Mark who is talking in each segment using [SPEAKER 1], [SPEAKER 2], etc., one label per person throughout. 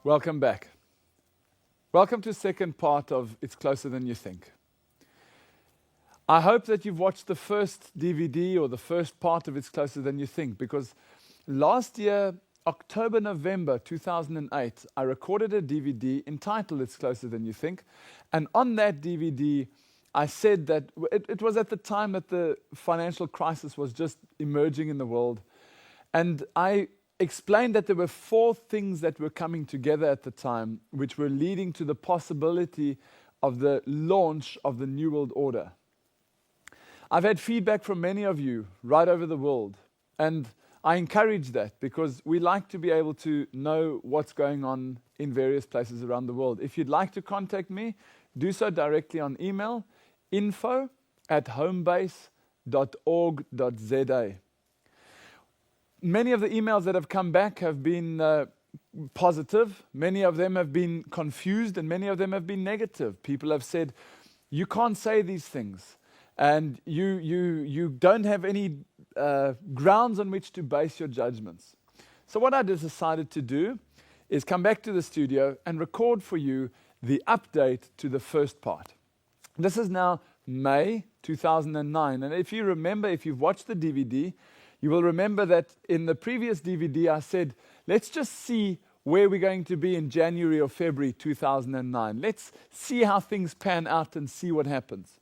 [SPEAKER 1] Welcome back. Welcome to the second part of It's Closer Than You Think. I hope that you've watched the first DVD or the first part of It's Closer Than You Think, because last year, October, November 2008, I recorded a DVD entitled It's Closer Than You Think, and on that DVD, I said that it was at the time that the financial crisis was just emerging in the world, and I explained that there were 4 things that were coming together at the time, which were leading to the possibility of the launch of the New World Order. I've had feedback from many of you right over the world, and I encourage that because we like to be able to know what's going on in various places around the world. If you'd like to contact me, do so directly on email, info@homebase.org.za. Many of the emails that have come back have been positive. Many of them have been confused, and many of them have been negative. People have said, you can't say these things, and you don't have any grounds on which to base your judgments. So what I just decided to do is come back to the studio and record for you the update to the first part. This is now May 2009, and if you remember, if you've watched the DVD, you will remember that in the previous DVD I said, let's just see where we're going to be in January or February 2009. Let's see how things pan out and see what happens.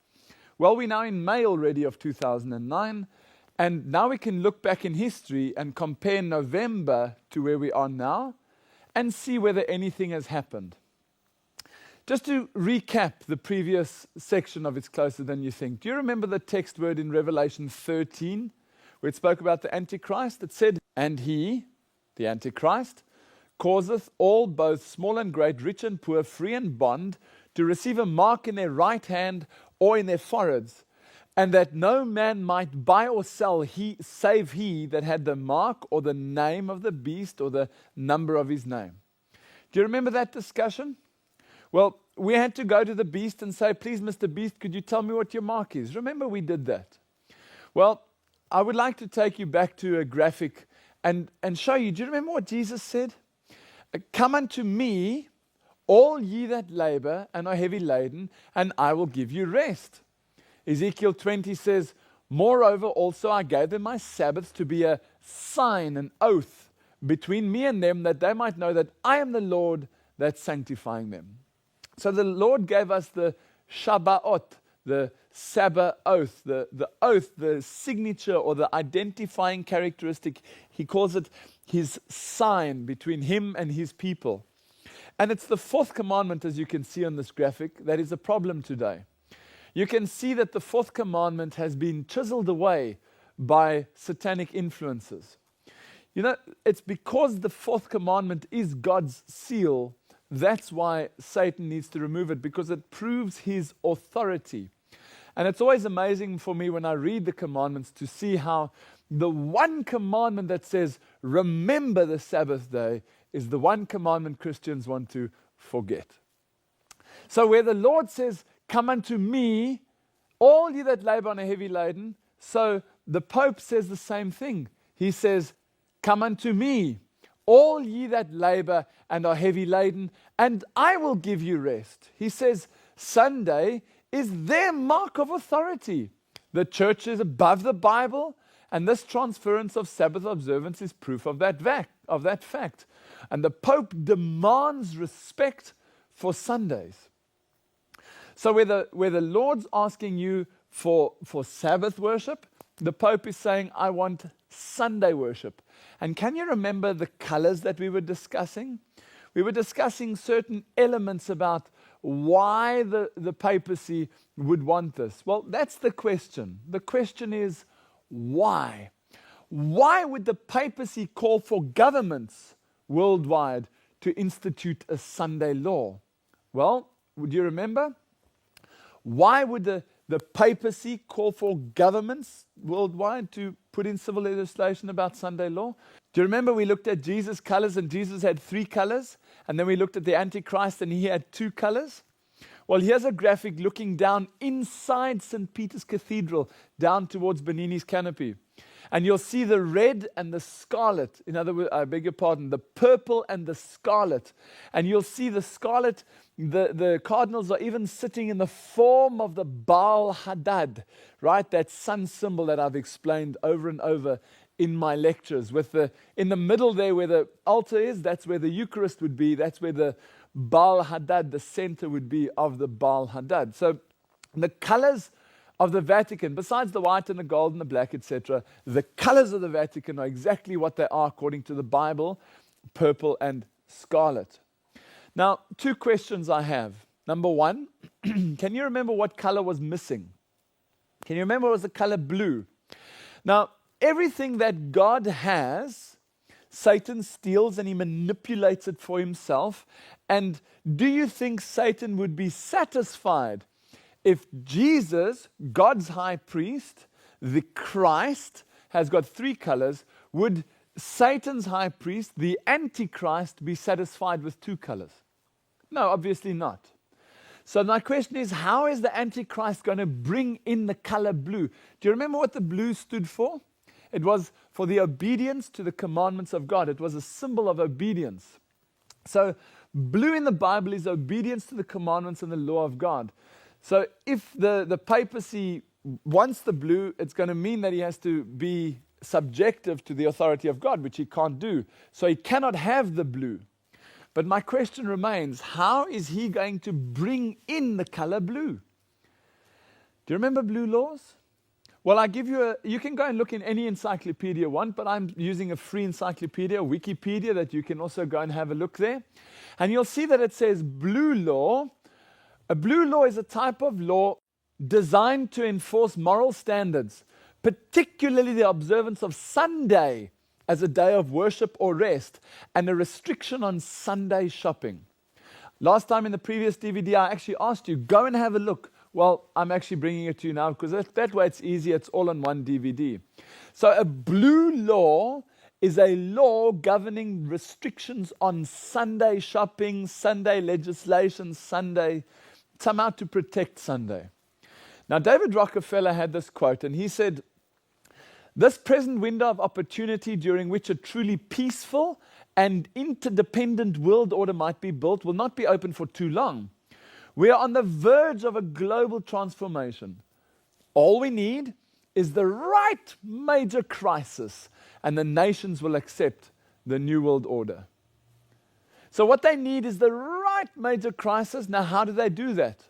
[SPEAKER 1] Well, we're now in May already of 2009, and now we can look back in history and compare November to where we are now and see whether anything has happened. Just to recap the previous section of It's Closer Than You Think, do you remember the text word in Revelation 13? Where it spoke about the Antichrist? It said, and he, the Antichrist, causeth all, both small and great, rich and poor, free and bond, to receive a mark in their right hand or in their foreheads, and that no man might buy or sell save he that had the mark or the name of the beast or the number of his name. Do you remember that discussion? Well, we had to go to the beast and say, please, Mr. Beast, could you tell me what your mark is? Remember we did that. Well, I would like to take you back to a graphic and show you. Do you remember what Jesus said? Come unto me, all ye that labor and are heavy laden, and I will give you rest. Ezekiel 20 says, moreover also I gave them my Sabbaths to be a sign, an oath between me and them, that they might know that I am the Lord that's sanctifying them. So the Lord gave us the Shabbat, the Sabbath oath, the oath, the signature or the identifying characteristic. He calls it his sign between him and his people. And it's the 4th commandment, as you can see on this graphic, that is a problem today. You can see that the 4th commandment has been chiseled away by satanic influences. You know, it's because the 4th commandment is God's seal. That's why Satan needs to remove it, because it proves his authority. And it's always amazing for me when I read the commandments to see how the one commandment that says, remember the Sabbath day, is the one commandment Christians want to forget. So where the Lord says, come unto me, all ye that labor and are heavy laden, so the Pope says the same thing. He says, come unto me, all ye that labor and are heavy laden, and I will give you rest. He says, Sunday is their mark of authority. The church is above the Bible, and this transference of Sabbath observance is proof of that fact. And the Pope demands respect for Sundays. So where the Lord's asking you for Sabbath worship, the Pope is saying, I want Sunday worship. And can you remember the colors that we were discussing? We were discussing certain elements about why the papacy would want this. Well, that's the question. The question is, why? Why would the papacy call for governments worldwide to institute a Sunday law? Well, would you remember? Why would the papacy call for governments worldwide to put in civil legislation about Sunday law? Do you remember we looked at Jesus' colors, and Jesus had 3 colors? And then we looked at the Antichrist, and he had 2 colors? Well, here's a graphic looking down inside St. Peter's Cathedral, down towards Bernini's Canopy. And you'll see the red and the scarlet. In other words, I beg your pardon, the purple and the scarlet. And you'll see the scarlet, the cardinals are even sitting in the form of the Baal Hadad, right? That sun symbol that I've explained over and over in my lectures. In the middle there where the altar is, that's where the Eucharist would be. That's where the Baal Hadad, the center would be of the Baal Hadad. So the colors of the Vatican, besides the white and the gold and the black, etc., the colors of the Vatican are exactly what they are according to the Bible, purple and scarlet. Now, two questions I have. Number one, can you remember what color was missing? Can you remember it was the color blue? Now, everything that God has, Satan steals and he manipulates it for himself. And do you think Satan would be satisfied if Jesus, God's high priest, the Christ, has got three colors? Would Satan's high priest, the Antichrist, be satisfied with two colors? No, obviously not. So my question is, how is the Antichrist going to bring in the color blue? Do you remember what the blue stood for? It was for the obedience to the commandments of God. It was a symbol of obedience. So blue in the Bible is obedience to the commandments and the law of God. So if the papacy wants the blue, it's going to mean that he has to be subjective to the authority of God, which he can't do. So he cannot have the blue. But my question remains, how is he going to bring in the color blue? Do you remember blue laws? Well, I give you you can go and look in any encyclopedia you want, but I'm using a free encyclopedia, Wikipedia, that you can also go and have a look there. And you'll see that it says blue law. A blue law is a type of law designed to enforce moral standards, particularly the observance of Sunday as a day of worship or rest, and a restriction on Sunday shopping. Last time in the previous DVD, I actually asked you, go and have a look. Well, I'm actually bringing it to you now because that way it's easier. It's all on one DVD. So a blue law is a law governing restrictions on Sunday shopping, Sunday legislation, somehow to protect Sunday. Now, David Rockefeller had this quote, and he said, "This present window of opportunity during which a truly peaceful and interdependent world order might be built will not be open for too long. We are on the verge of a global transformation. All we need is the right major crisis, and the nations will accept the new world order." So what they need is the right major crisis. Now, how do they do that?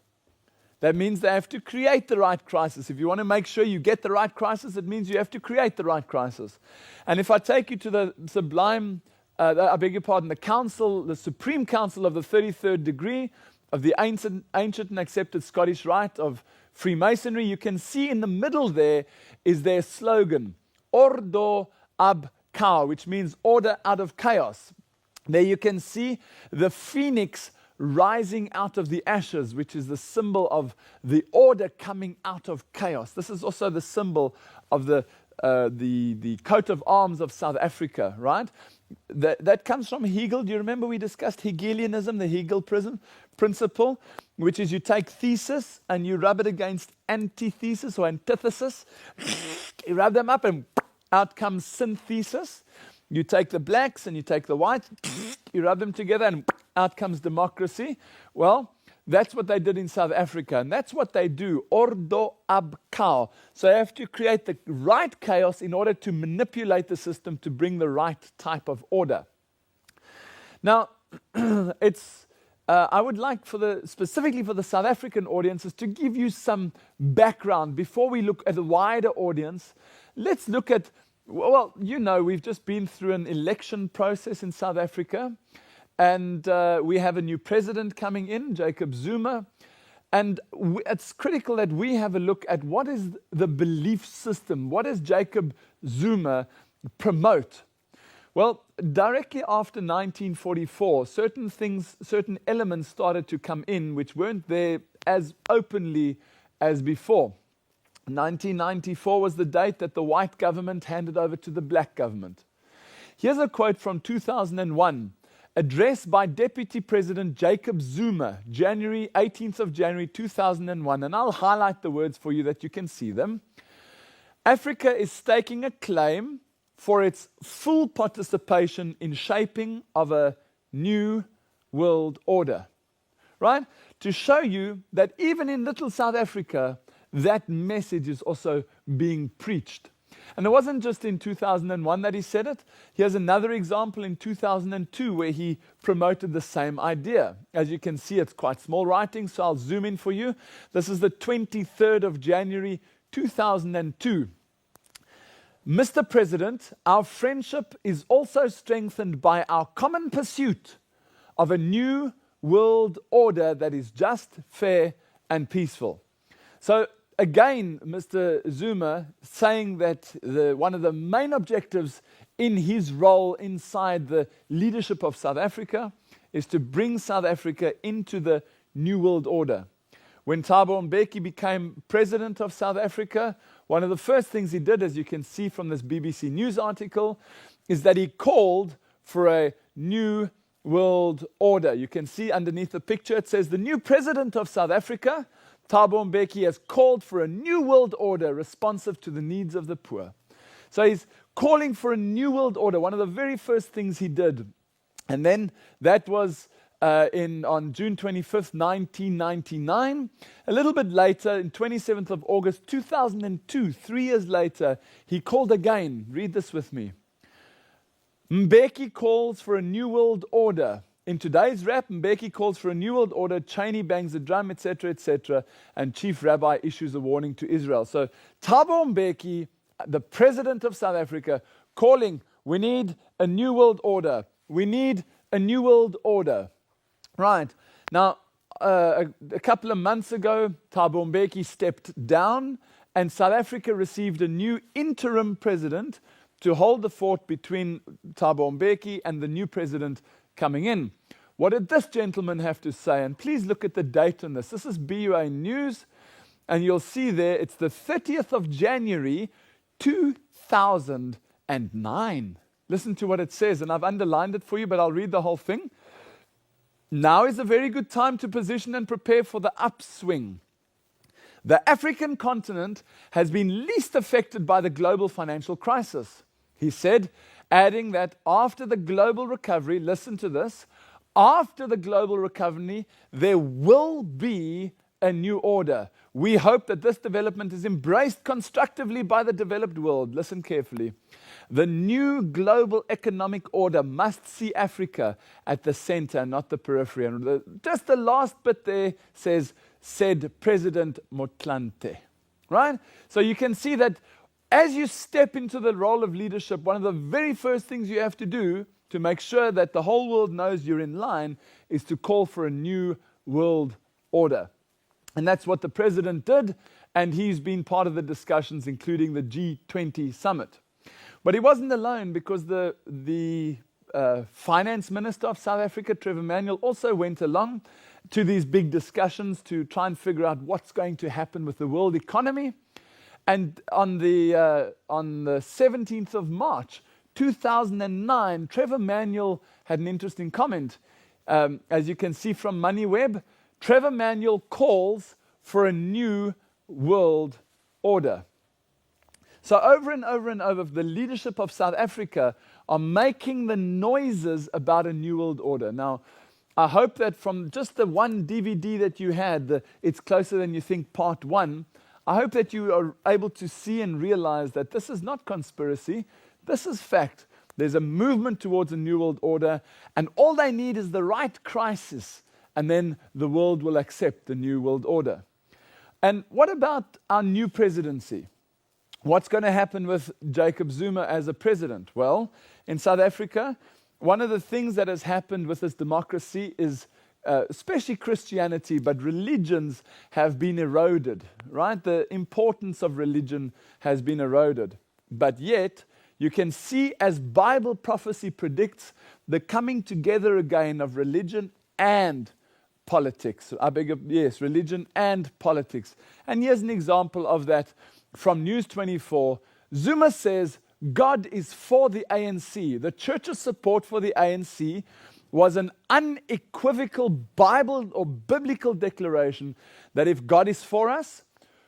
[SPEAKER 1] That means they have to create the right crisis. If you want to make sure you get the right crisis, it means you have to create the right crisis. And if I take you to the the council, the Supreme Council of the 33rd degree of the ancient and accepted Scottish Rite of Freemasonry, you can see in the middle there is their slogan, Ordo ab Chaos, which means order out of chaos. There you can see the phoenix rising out of the ashes, which is the symbol of the order coming out of chaos. This is also the symbol of the coat of arms of South Africa, right? That comes from Hegel. Do you remember we discussed Hegelianism, the Hegel principle, which is you take thesis and you rub it against antithesis or antithesis. You rub them up and out comes synthesis. You take the blacks and you take the whites, you rub them together and out comes democracy. Well, that's what they did in South Africa, and that's what they do, ordo ab chaos. So they have to create the right chaos in order to manipulate the system to bring the right type of order. Now, I would like specifically for the South African audiences to give you some background before we look at the wider audience. Let's look at, well, we've just been through an election process in South Africa. And we have a new president coming in, Jacob Zuma. And it's critical that we have a look at what is the belief system. What does Jacob Zuma promote? Well, directly after 1944, certain elements started to come in which weren't there as openly as before. 1994 was the date that the white government handed over to the black government. Here's a quote from 2001. Address by Deputy President Jacob Zuma, 18th of January 2001, and I'll highlight the words for you that you can see them. Africa is staking a claim for its full participation in shaping of a new world order, right? To show you that even in little South Africa, that message is also being preached. And it wasn't just in 2001 that he said it. Here's another example in 2002 where he promoted the same idea. As you can see, it's quite small writing, so I'll zoom in for you. This is the 23rd of January, 2002. Mr. President, our friendship is also strengthened by our common pursuit of a new world order that is just, fair, and peaceful. So again, Mr. Zuma saying that one of the main objectives in his role inside the leadership of South Africa is to bring South Africa into the new world order. When Thabo Mbeki became president of South Africa, one of the first things he did, as you can see from this BBC News article, is that he called for a new world order. You can see underneath the picture, it says, the new president of South Africa, Thabo Mbeki, has called for a new world order responsive to the needs of the poor. So he's calling for a new world order, one of the very first things he did. And then that was on June 25th, 1999. A little bit later, in 27th of August 2002, 3 years later, he called again. Read this with me. Mbeki calls for a new world order. In today's rap, Mbeki calls for a new world order, Cheney bangs the drum, etc., etc., and Chief Rabbi issues a warning to Israel. So Thabo Mbeki, the president of South Africa, calling, we need a new world order. We need a new world order. Right. Now, a couple of months ago, Thabo Mbeki stepped down, and South Africa received a new interim president to hold the fort between Thabo Mbeki and the new president coming in. What did this gentleman have to say? And please look at the date on this. This is BUA News, and you'll see there it's the 30th of January, 2009. Listen to what it says, and I've underlined it for you, but I'll read the whole thing. Now is a very good time to position and prepare for the upswing. The African continent has been least affected by the global financial crisis, he said, adding that after the global recovery, listen to this, after the global recovery, there will be a new order. We hope that this development is embraced constructively by the developed world. Listen carefully. The new global economic order must see Africa at the center, not the periphery. And just the last bit there says, said President Motlanthe. Right? So you can see that as you step into the role of leadership, one of the very first things you have to do to make sure that the whole world knows you're in line is to call for a new world order. And that's what the president did, and he's been part of the discussions, including the G20 summit. But he wasn't alone, because the finance minister of South Africa, Trevor Manuel, also went along to these big discussions to try and figure out what's going to happen with the world economy. And on the 17th of March, 2009, Trevor Manuel had an interesting comment. As you can see from MoneyWeb, Trevor Manuel calls for a new world order. So over and over and over, the leadership of South Africa are making the noises about a new world order. Now, I hope that from just the one DVD that you had, It's Closer Than You Think Part 1, I hope that you are able to see and realize that this is not conspiracy, this is fact. There's a movement towards a new world order, and all they need is the right crisis, and then the world will accept the new world order. And what about our new presidency? What's going to happen with Jacob Zuma as a president? Well, in South Africa, one of the things that has happened with this democracy is, especially Christianity, but religions have been eroded, right? The importance of religion has been eroded. But yet, you can see, as Bible prophecy predicts, the coming together again of religion and politics. Religion and politics. And here's an example of that from News 24. Zuma says God is for the ANC. The church's support for the ANC was an unequivocal Bible or biblical declaration that if God is for us,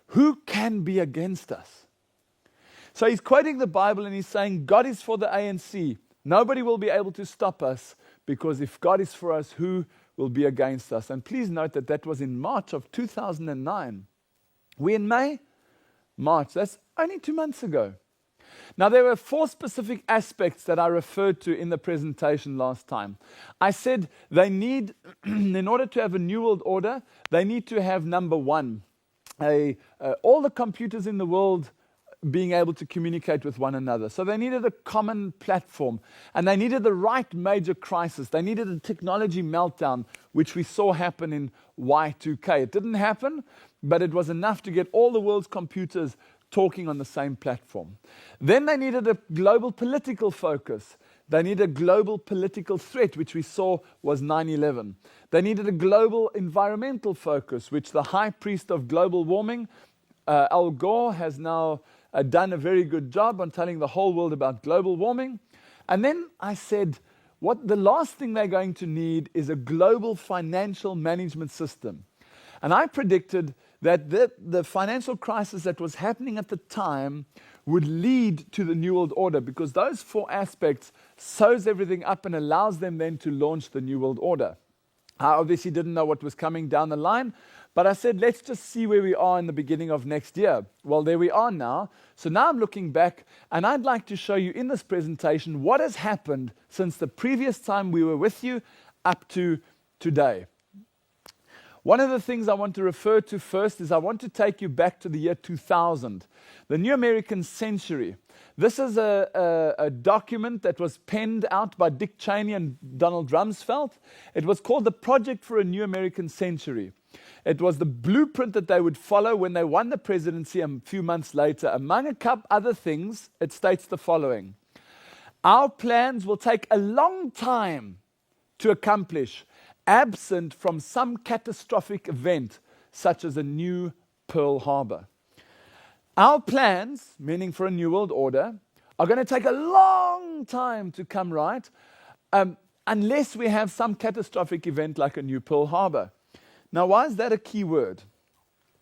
[SPEAKER 1] who can be against us? So he's quoting the Bible and he's saying, God is for the ANC. Nobody will be able to stop us, because if God is for us, who will be against us? And please note that that was in March of 2009. We're in May? March. That's only 2 months ago. Now, there were 4 specific aspects that I referred to in the presentation last time. I said they need, in order to have a new world order, they need to have, number 1, all the computers in the world being able to communicate with one another. So they needed a common platform, and they needed the right major crisis. They needed a technology meltdown, which we saw happen in Y2K. It didn't happen, but it was enough to get all the world's computers talking on the same platform. Then they needed a global political focus. They needed a global political threat, which we saw was 9/11. They needed a global environmental focus, which the high priest of global warming, Al Gore, has now done a very good job on telling the whole world about global warming. And then I said, what the last thing they're going to need is a global financial management system. And I predicted that the financial crisis that was happening at the time would lead to the New World Order, because those 4 aspects sews everything up and allows them then to launch the New World Order. I obviously didn't know what was coming down the line, but I said, let's just see where we are in the beginning of next year. Well, there we are now. So now I'm looking back, and I'd like to show you in this presentation what has happened since the previous time we were with you up to today. One of the things I want to refer to first is I want to take you back to the year 2000, the New American Century. This is a document that was penned out by Dick Cheney and Donald Rumsfeld. It was called the Project for a New American Century. It was the blueprint that they would follow when they won the presidency a few months later. Among a couple other things, it states the following: our plans will take a long time to accomplish, absent from some catastrophic event, such as a new Pearl Harbor. Our plans, meaning for a new world order, are going to take a long time to come right, unless we have some catastrophic event like a new Pearl Harbor. Now, why is that a key word?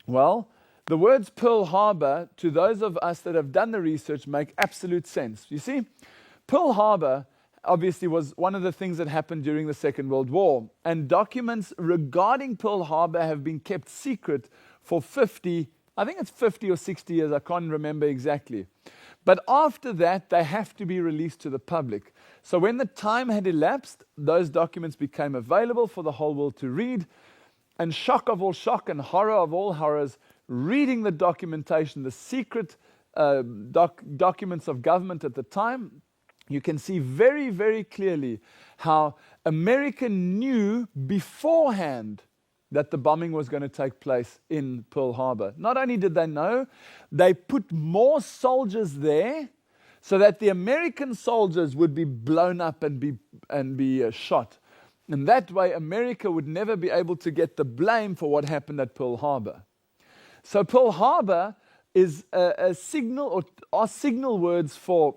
[SPEAKER 1] Well, the words Pearl Harbor, to those of us that have done the research, make absolute sense. You see, Pearl Harbor obviously was one of the things that happened during the Second World War, and documents regarding Pearl Harbor have been kept secret for 50 or 60 years, I can't remember exactly. But after that, they have to be released to the public. So when the time had elapsed, those documents became available for the whole world to read, and shock of all shock and horror of all horrors, reading the documentation, the secret documents of government at the time, you can see very, very clearly how America knew beforehand that the bombing was going to take place in Pearl Harbor. Not only did they know, they put more soldiers there so that the American soldiers would be blown up and be shot. And that way, America would never be able to get the blame for what happened at Pearl Harbor. So Pearl Harbor is a signal, or are signal words for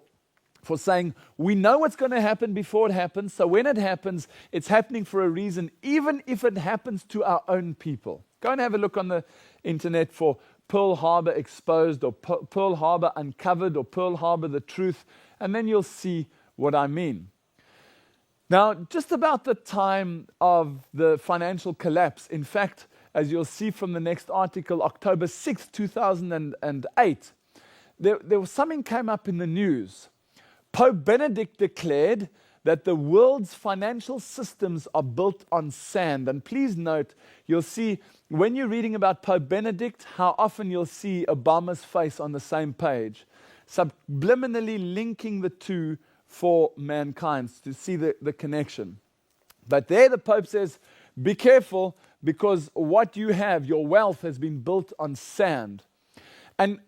[SPEAKER 1] saying, we know what's going to happen before it happens, so when it happens, it's happening for a reason, even if it happens to our own people. Go and have a look on the internet for Pearl Harbor exposed, or Pearl Harbor uncovered, or Pearl Harbor the truth, and then you'll see what I mean. Now, just about the time of the financial collapse, in fact, as you'll see from the next article, October 6, 2008, there was something came up in the news. Pope Benedict declared that the world's financial systems are built on sand. And please note, you'll see, when you're reading about Pope Benedict, how often you'll see Obama's face on the same page, subliminally linking the two for mankind, to see the connection. But there the Pope says, be careful, because what you have, your wealth, has been built on sand. And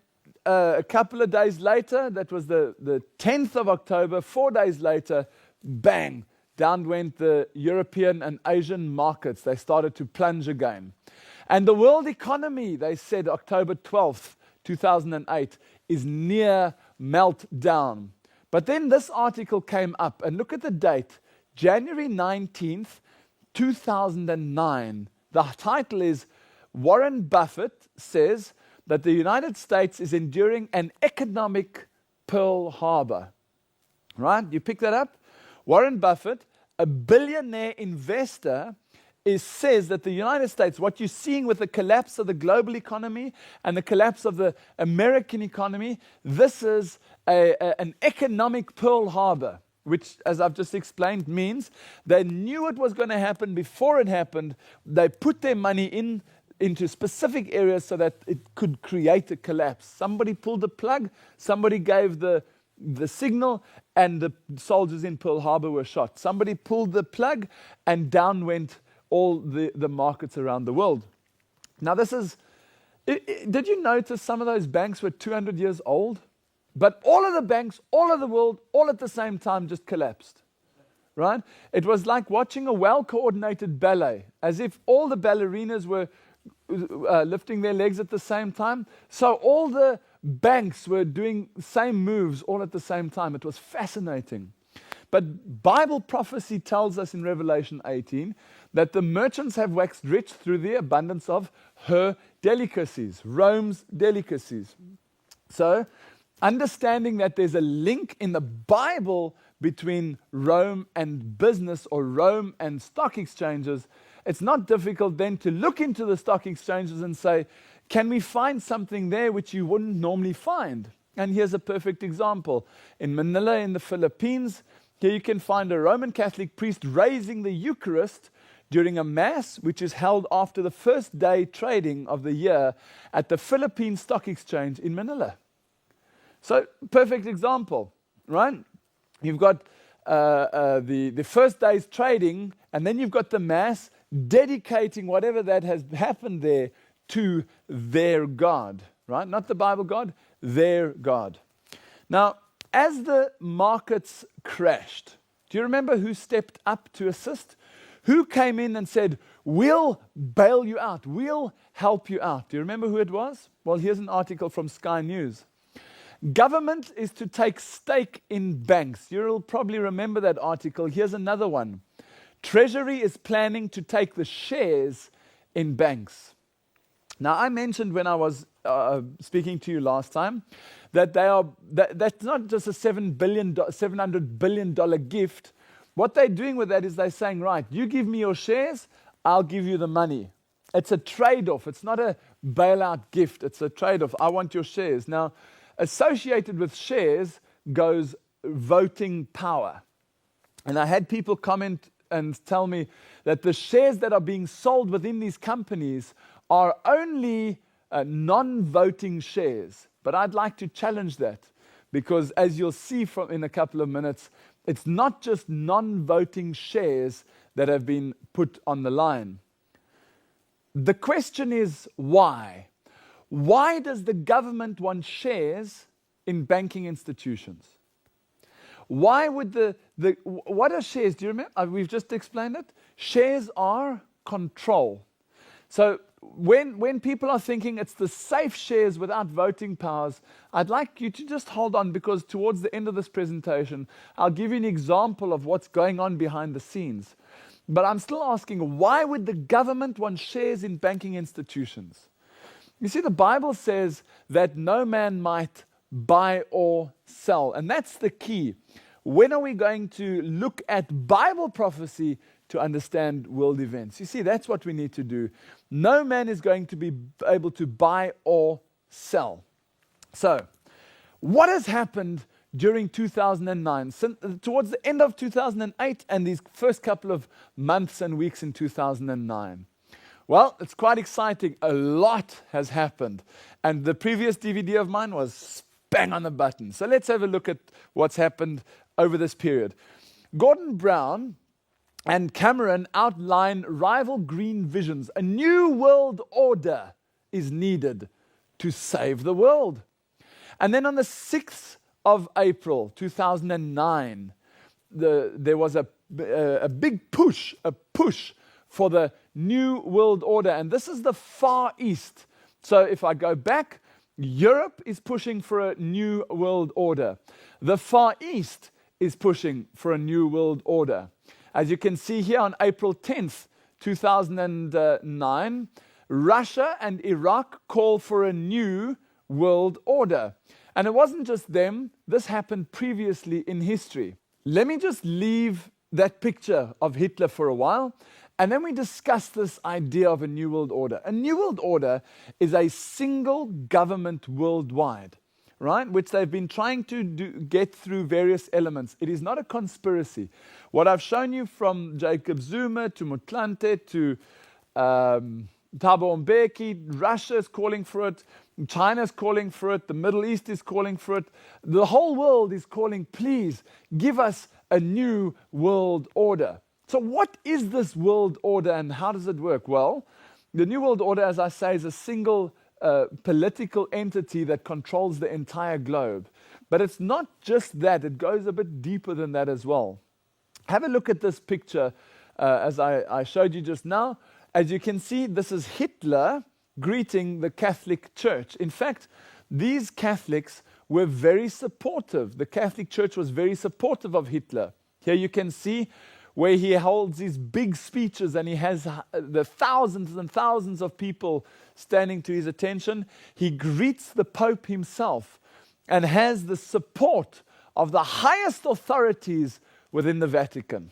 [SPEAKER 1] a couple of days later, that was the 10th of October, 4 days later, bang, down went the European and Asian markets. They started to plunge again. And the world economy, they said, October 12th, 2008, is near meltdown. But then this article came up, and look at the date, January 19th, 2009. The title is, Warren Buffett says that the United States is enduring an economic Pearl Harbor. Right? You pick that up? Warren Buffett, a billionaire investor, says that the United States, what you're seeing with the collapse of the global economy and the collapse of the American economy, this is an economic Pearl Harbor, which, as I've just explained, means they knew it was going to happen before it happened. They put their money into specific areas so that it could create a collapse. Somebody pulled the plug, somebody gave the signal, and the soldiers in Pearl Harbor were shot. Somebody pulled the plug, and down went all the markets around the world. Now this is, did you notice some of those banks were 200 years old? But all of the banks, all of the world, all at the same time just collapsed, right? It was like watching a well-coordinated ballet, as if all the ballerinas were lifting their legs at the same time. So all the banks were doing same moves all at the same time. It was fascinating. But Bible prophecy tells us in Revelation 18 that the merchants have waxed rich through the abundance of her delicacies, Rome's delicacies. So, understanding that there's a link in the Bible between Rome and business, or Rome and stock exchanges, it's not difficult then to look into the stock exchanges and say, can we find something there which you wouldn't normally find? And here's a perfect example. In Manila, in the Philippines, here you can find a Roman Catholic priest raising the Eucharist during a Mass, which is held after the first day trading of the year at the Philippine Stock Exchange in Manila. So, perfect example, right? You've got the first day's trading, and then you've got the Mass dedicating whatever that has happened there to their God, right? Not the Bible God, their God. Now, as the markets crashed, do you remember who stepped up to assist? Who came in and said, we'll bail you out, we'll help you out? Do you remember who it was? Well, here's an article from Sky News. Government is to take stake in banks. You'll probably remember that article. Here's another one. Treasury is planning to take the shares in banks. Now, I mentioned when I was speaking to you last time that that's not just a $700 billion gift. What they're doing with that is they're saying, right, you give me your shares, I'll give you the money. It's a trade-off. It's not a bailout gift. It's a trade-off. I want your shares. Now, associated with shares goes voting power. And I had people comment and tell me that the shares that are being sold within these companies are only non-voting shares. But I'd like to challenge that, because as you'll see in a couple of minutes, it's not just non-voting shares that have been put on the line. The question is why? Why does the government want shares in banking institutions? Why would what are shares? Do you remember? We've just explained it. Shares are control. So when people are thinking it's the safe shares without voting powers, I'd like you to just hold on, because towards the end of this presentation, I'll give you an example of what's going on behind the scenes. But I'm still asking, why would the government want shares in banking institutions? You see, the Bible says that no man might buy or sell. And that's the key. When are we going to look at Bible prophecy to understand world events? You see, that's what we need to do. No man is going to be able to buy or sell. So, what has happened during 2009, towards the end of 2008 and these first couple of months and weeks in 2009? Well, it's quite exciting. A lot has happened. And the previous DVD of mine was bang on the button. So let's have a look at what's happened over this period. Gordon Brown and Cameron outline rival green visions. A new world order is needed to save the world. And then on the 6th of April 2009, there was a big push for the new world order. And this is the Far East. So if I go back, Europe is pushing for a new world order. The Far East is pushing for a new world order. As you can see here, on April 10th, 2009, Russia and Iraq call for a new world order. And it wasn't just them, this happened previously in history. Let me just leave that picture of Hitler for a while, and then we discuss this idea of a New World Order. A New World Order is a single government worldwide, right? Which they've been trying to get through various elements. It is not a conspiracy. What I've shown you from Jacob Zuma to Motlanthe to Thabo Mbeki, Russia is calling for it, China is calling for it, the Middle East is calling for it. The whole world is calling, please give us a new world order. So what is this world order and how does it work? Well, the New World Order, as I say, is a single political entity that controls the entire globe. But it's not just that, it goes a bit deeper than that as well. Have a look at this picture as I showed you just now. As you can see, this is Hitler greeting the Catholic Church. In fact, these Catholics were very supportive. The Catholic Church was very supportive of Hitler. Here you can see where he holds these big speeches and he has the thousands and thousands of people standing to his attention. He greets the Pope himself and has the support of the highest authorities within the Vatican.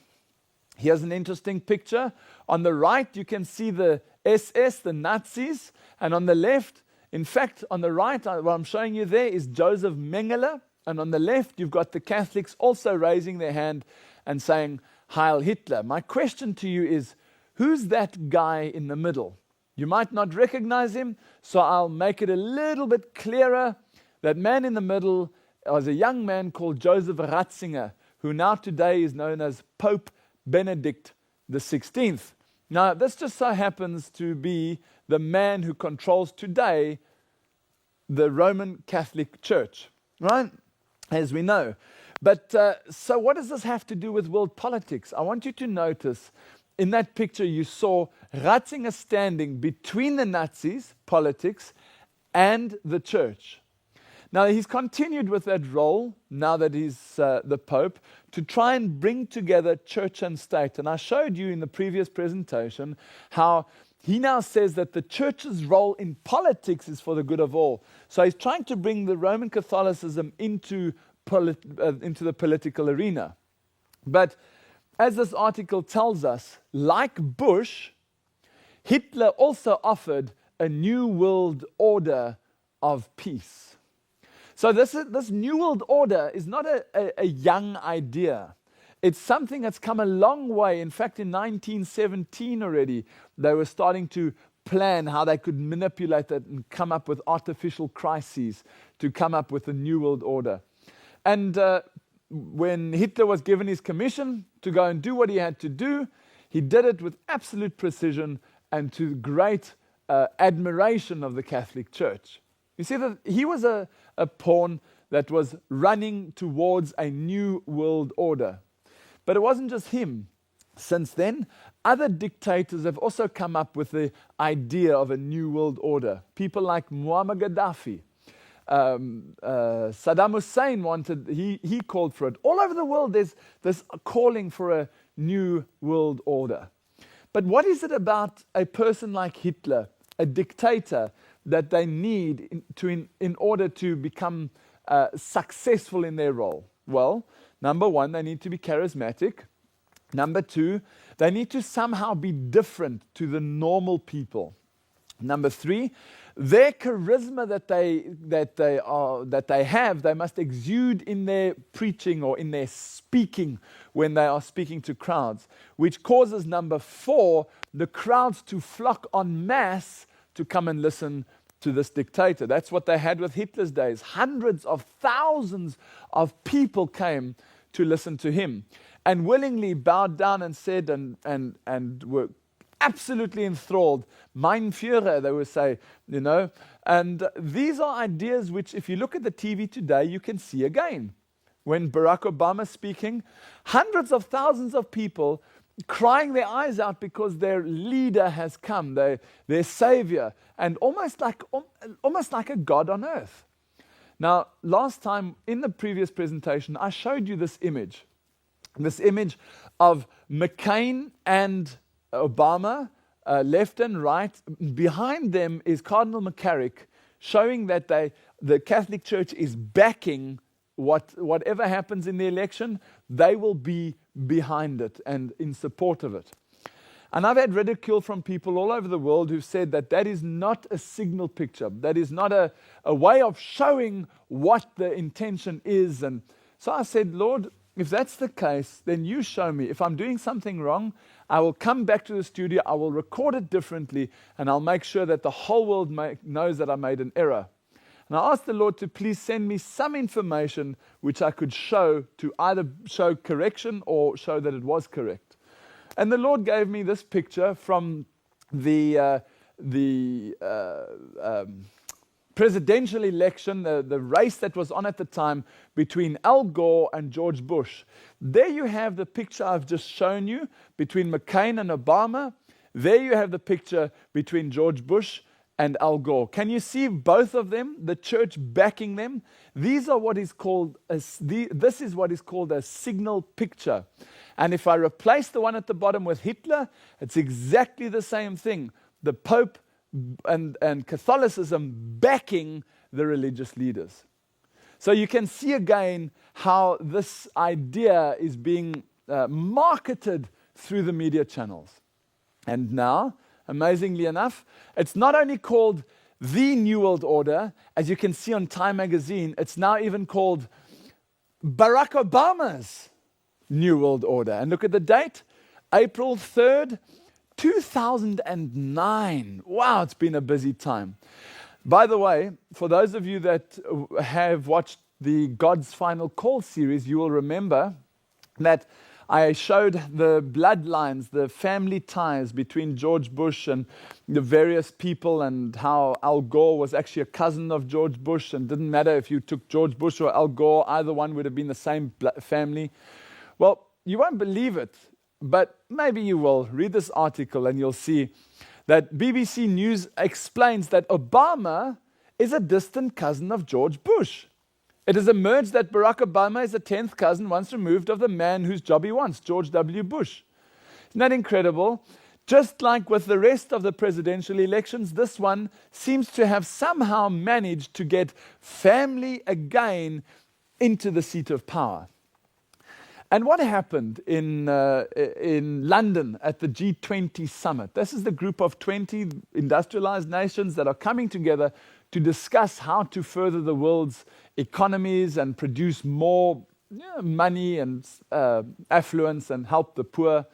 [SPEAKER 1] Here's an interesting picture. On the right, you can see the SS, the Nazis, and on the left, in fact, on the right, what I'm showing you there is Joseph Mengele, and on the left, you've got the Catholics also raising their hand and saying, Heil Hitler. My question to you is, who's that guy in the middle? You might not recognize him, so I'll make it a little bit clearer. That man in the middle was a young man called Joseph Ratzinger, who now today is known as Pope Benedict XVI. Now, this just so happens to be the man who controls today the Roman Catholic Church, right? As we know. But so what does this have to do with world politics? I want you to notice in that picture you saw Ratzinger standing between the Nazis, politics, and the church. Now he's continued with that role, now that he's the Pope, to try and bring together church and state. And I showed you in the previous presentation how he now says that the church's role in politics is for the good of all. So he's trying to bring the Roman Catholicism into the political arena. But as this article tells us, like Bush, Hitler also offered a new world order of peace. So this new world order is not a young idea. It's something that's come a long way. In fact, in 1917 already, they were starting to plan how they could manipulate that and come up with artificial crises to come up with a new world order. And when Hitler was given his commission to go and do what he had to do, he did it with absolute precision and to great admiration of the Catholic Church. You see that he was a pawn that was running towards a new world order. But it wasn't just him. Since then, other dictators have also come up with the idea of a new world order. People like Muammar Gaddafi. Saddam Hussein he called for it. All over the world there's this calling for a new world order. But what is it about a person like Hitler, a dictator, that they need in order to become successful in their role? Well, number one, they need to be charismatic. Number two, they need to somehow be different to the normal people. Number three, their charisma that they have, they must exude in their preaching or in their speaking when they are speaking to crowds, which causes, number four, the crowds to flock en masse to come and listen to this dictator. That's what they had with Hitler's days. Hundreds of thousands of people came to listen to him and willingly bowed down and said and were absolutely enthralled. Mein Führer, they would say, you know. And these are ideas which, if you look at the TV today, you can see again. When Barack Obama is speaking, hundreds of thousands of people crying their eyes out because their leader has come, their savior, and almost like a God on earth. Now, last time in the previous presentation, I showed you this image of McCain and Obama, left and right. Behind them is Cardinal McCarrick showing that the Catholic Church is backing whatever happens in the election. They will be behind it and in support of it. And I've had ridicule from people all over the world who've said that is not a signal picture. That is not a way of showing what the intention is. And so I said, Lord, if that's the case, then you show me. If I'm doing something wrong, I will come back to the studio, I will record it differently, and I'll make sure that the whole world knows that I made an error. And I asked the Lord to please send me some information which I could show to either show correction or show that it was correct. And the Lord gave me this picture from the presidential election, the race that was on at the time between Al Gore and George Bush. There you have the picture I've just shown you between McCain and Obama. There you have the picture between George Bush and Al Gore. Can you see both of them, the church backing them? These are what is called this is what is called a signal picture. And if I replace the one at the bottom with Hitler, it's exactly the same thing. The Pope and Catholicism backing the religious leaders. So you can see again how this idea is being marketed through the media channels. And now, amazingly enough, it's not only called the New World Order, as you can see on Time magazine, it's now even called Barack Obama's New World Order. And look at the date, April 3rd, 2009. Wow, it's been a busy time. By the way, for those of you that have watched the God's Final Call series, you will remember that I showed the bloodlines, the family ties between George Bush and the various people, and how Al Gore was actually a cousin of George Bush, and didn't matter if you took George Bush or Al Gore, either one would have been the same family. Well, you won't believe it, but maybe you will. Read this article and you'll see that BBC News explains that Obama is a distant cousin of George Bush. It has emerged that Barack Obama is a 10th cousin once removed of the man whose job he wants, George W. Bush. Isn't that incredible? Just like with the rest of the presidential elections, this one seems to have somehow managed to get family again into the seat of power. And what happened in London at the G20 summit? This is the group of 20 industrialized nations that are coming together to discuss how to further the world's economies and produce more money and affluence and help the poor.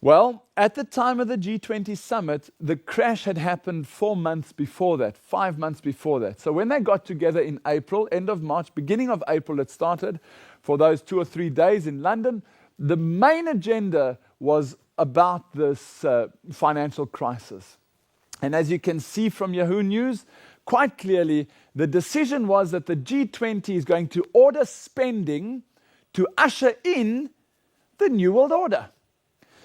[SPEAKER 1] Well, at the time of the G20 summit, the crash had happened 4 months before that, 5 months before that. So when they got together in April, end of March, beginning of April it started, for those 2 or 3 days in London, the main agenda was about this financial crisis. And as you can see from Yahoo News, quite clearly, the decision was that the G20 is going to order spending to usher in the New World Order.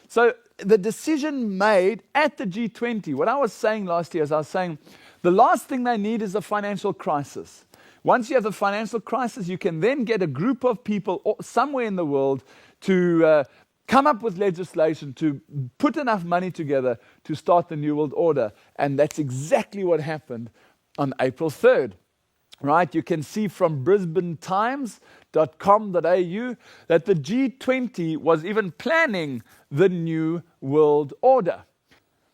[SPEAKER 1] So the decision made at the G20, what I was saying last year is I was saying the last thing they need is a financial crisis. Once you have the financial crisis, you can then get a group of people somewhere in the world to come up with legislation, to put enough money together to start the New World Order. And that's exactly what happened on April 3rd. Right? You can see from brisbanetimes.com.au that the G20 was even planning the New World Order.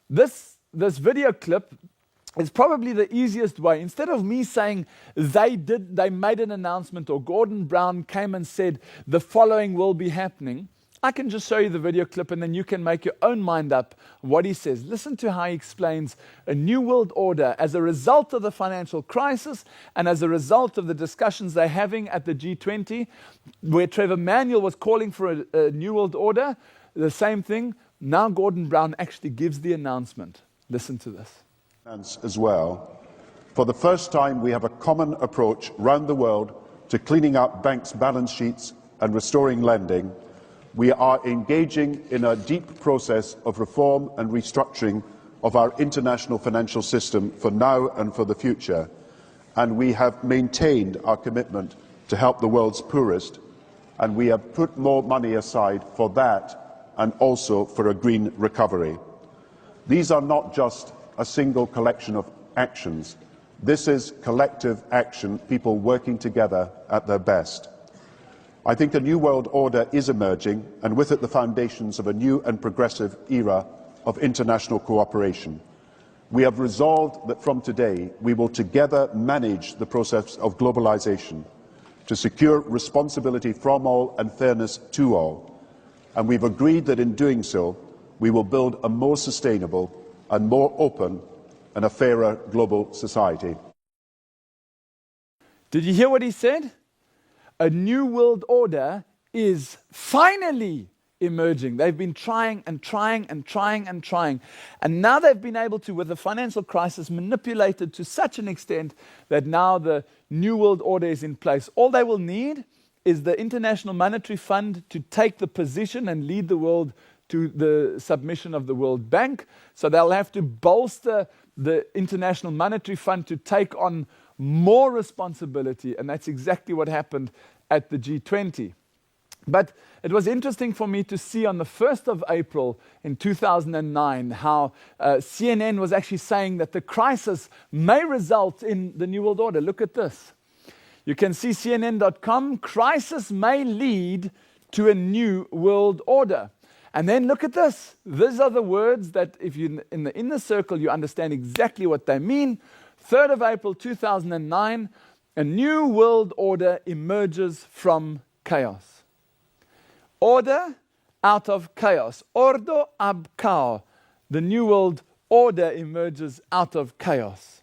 [SPEAKER 1] This video clip is probably the easiest way. Instead of me saying they made an announcement, or Gordon Brown came and said the following will be happening, I can just show you the video clip and then you can make your own mind up what he says. Listen to how he explains a new world order as a result of the financial crisis and as a result of the discussions they're having at the G20, where Trevor Manuel was calling for a new world order, the same thing. Now Gordon Brown actually gives the announcement. Listen to this.
[SPEAKER 2] As well, for the first time we have a common approach round the world to cleaning up banks' balance sheets and restoring lending. We are engaging in a deep process of reform and restructuring of our international financial system for now and for the future, and we have maintained our commitment to help the world's poorest, and we have put more money aside for that and also for a green recovery. These are not just a single collection of actions. This is collective action, people working together at their best. I think a new world order is emerging, and with it the foundations of a new and progressive era of international cooperation. We have resolved that from today we will together manage the process of globalization to secure responsibility from all and fairness to all. And we've agreed that in doing so, we will build a more sustainable and more open and a fairer global society.
[SPEAKER 1] Did you hear what he said? A new world order is finally emerging. They've been trying and trying and trying and trying. And now they've been able to, with the financial crisis, manipulate it to such an extent that now the new world order is in place. All they will need is the International Monetary Fund to take the position and lead the world to the submission of the World Bank. So they'll have to bolster the International Monetary Fund to take on more responsibility, and that's exactly what happened at the G20. But it was interesting for me to see on the 1st of April in 2009 how CNN was actually saying that the crisis may result in the New World Order. Look at this. You can see CNN.com, crisis may lead to a new world order. And then look at this. These are the words that if you're in the inner circle, you understand exactly what they mean. 3rd of April 2009, a new world order emerges from chaos. Order out of chaos. Ordo ab chaos. The new world order emerges out of chaos.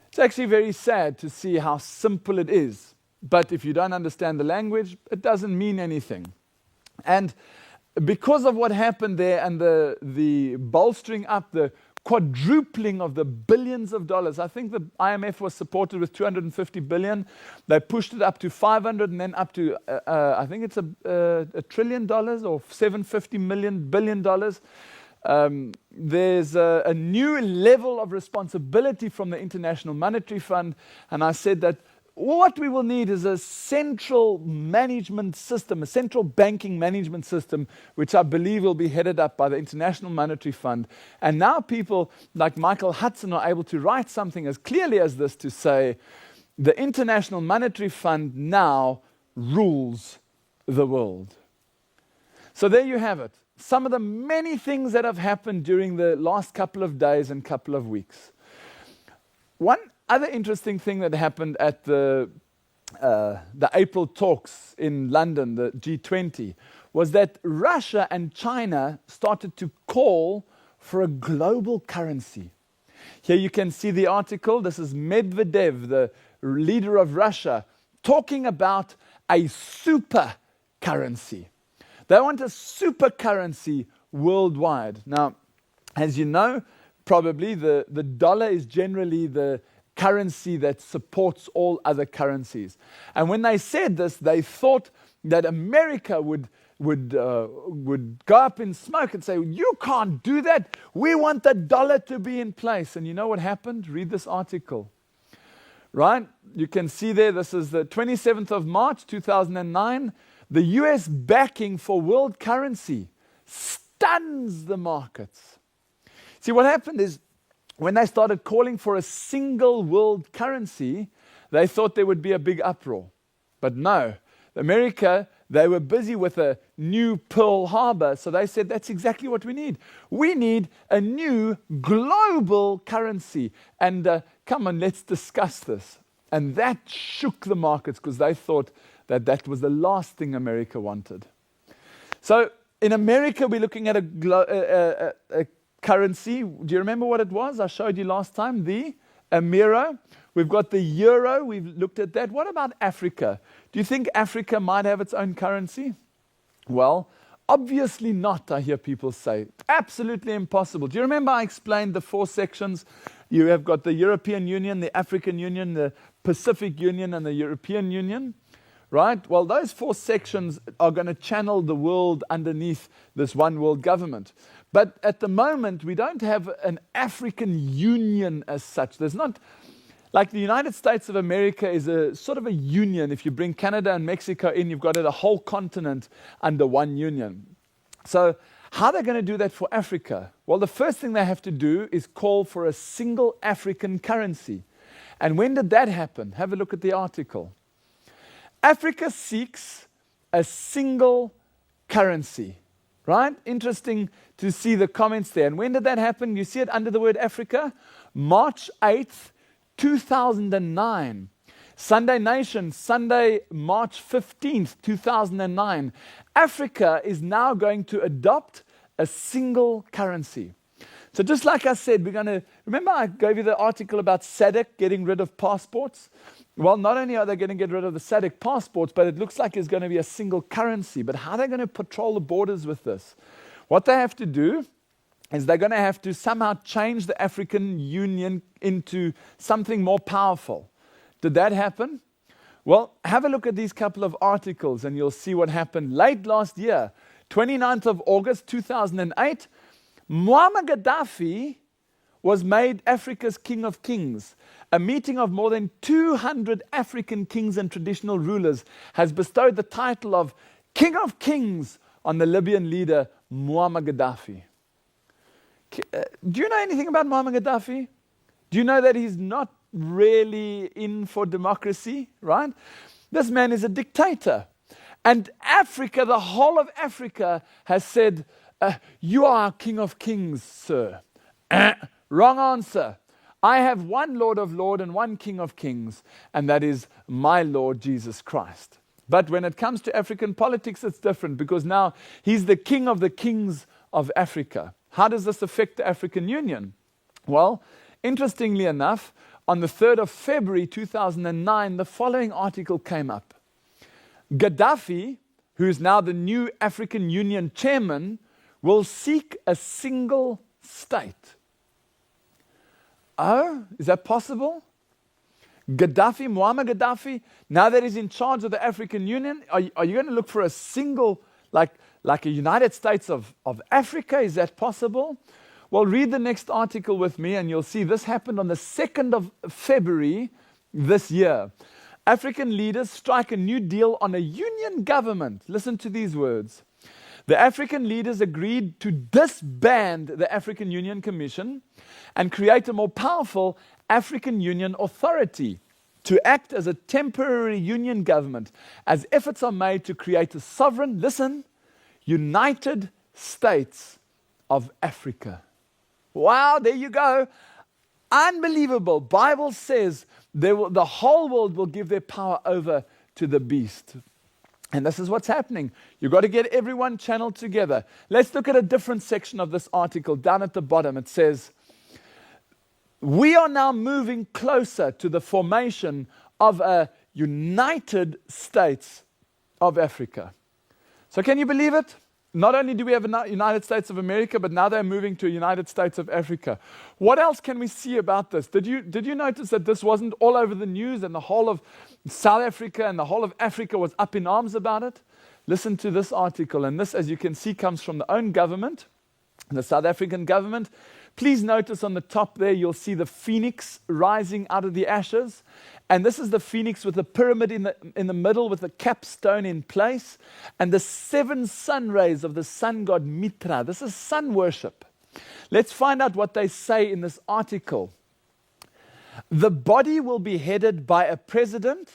[SPEAKER 1] It's actually very sad to see how simple it is. But if you don't understand the language, it doesn't mean anything. And because of what happened there and the bolstering up, the quadrupling of the billions of dollars. I think the IMF was supported with 250 billion. They pushed it up to 500 and then up to, I think it's $1 trillion or $750 billion. There's a new level of responsibility from the International Monetary Fund. And I said that what we will need is a central management system, a central banking management system, which I believe will be headed up by the International Monetary Fund. And now people like Michael Hudson are able to write something as clearly as this to say, the International Monetary Fund now rules the world. So there you have it. Some of the many things that have happened during the last couple of days and couple of weeks. One other interesting thing that happened at the April talks in London, the G20, was that Russia and China started to call for a global currency. Here you can see the article. This is Medvedev, the leader of Russia, talking about a super currency. They want a super currency worldwide. Now, as you know, probably the dollar is generally the currency that supports all other currencies. And when they said this, they thought that America would go up in smoke and say, you can't do that. We want the dollar to be in place. And you know what happened? Read this article. Right? You can see there, this is the 27th of March, 2009. The US backing for world currency stuns the markets. See, what happened is, when they started calling for a single world currency, they thought there would be a big uproar. But no, America, they were busy with a new Pearl Harbor, so they said that's exactly what we need. We need a new global currency. And come on, let's discuss this. And that shook the markets because they thought that that was the last thing America wanted. So in America, we're looking at a currency. Do you remember what it was? I showed you last time, the Amero. We've got the euro. We've looked at that. What about Africa? Do you think Africa might have its own currency? Well, obviously not, I hear people say. Absolutely impossible. Do you remember I explained the 4 sections? You have got the European Union, the African Union, the Pacific Union, and the European Union. Right? Well, those 4 sections are going to channel the world underneath this one world government. But at the moment, we don't have an African Union as such. There's not, like the United States of America is a sort of a union. If you bring Canada and Mexico in, you've got a whole continent under one union. So how are they going to do that for Africa? Well, the first thing they have to do is call for a single African currency. And when did that happen? Have a look at the article. Africa seeks a single currency. Right? Interesting to see the comments there. And when did that happen? You see it under the word Africa? March 8th, 2009. Sunday Nation, Sunday, March 15th, 2009. Africa is now going to adopt a single currency. So just like I said, we're going to, remember I gave you the article about SADC getting rid of passports? Well, not only are they going to get rid of the SADC passports, but it looks like it's going to be a single currency. But how are they going to patrol the borders with this? What they have to do is they're going to have to somehow change the African Union into something more powerful. Did that happen? Well, have a look at these couple of articles and you'll see what happened late last year. 29th of August 2008, Muammar Gaddafi was made Africa's King of Kings. A meeting of more than 200 African kings and traditional rulers has bestowed the title of King of Kings on the Libyan leader Muammar Gaddafi. Do you know anything about Muammar Gaddafi? Do you know that he's not really in for democracy, right? This man is a dictator. And Africa, the whole of Africa, has said, you are our King of Kings, sir. Wrong answer. I have one Lord of Lords and one King of Kings, and that is my Lord Jesus Christ. But when it comes to African politics, it's different because now he's the King of the Kings of Africa. How does this affect the African Union? Well, interestingly enough, on the 3rd of February 2009, the following article came up. Gaddafi, who is now the new African Union chairman, will seek a single state. Oh, is that possible? Gaddafi, Muammar Gaddafi, now that he's in charge of the African Union, are you going to look for a single, like a United States of Africa? Is that possible? Well, read the next article with me and you'll see this happened on the 2nd of February this year. African leaders strike a new deal on a union government. Listen to these words. The African leaders agreed to disband the African Union Commission and create a more powerful African Union Authority to act as a temporary union government as efforts are made to create a sovereign, listen, United States of Africa. Wow, there you go. Unbelievable. Bible says the whole world will give their power over to the beast. And this is what's happening. You've got to get everyone channeled together. Let's look at a different section of this article. Down at the bottom, it says, we are now moving closer to the formation of a United States of Africa. So can you believe it? Not only do we have a United States of America, but now they're moving to a United States of Africa. What else can we see about this? Did you notice that this wasn't all over the news and the whole of South Africa and the whole of Africa was up in arms about it? Listen to this article, and this, as you can see, comes from the own government, the South African government. Please notice on the top there, you'll see the phoenix rising out of the ashes. And this is the phoenix with the pyramid in the middle with the capstone in place. And the 7 sun rays of the sun god Mitra. This is sun worship. Let's find out what they say in this article. The body will be headed by a president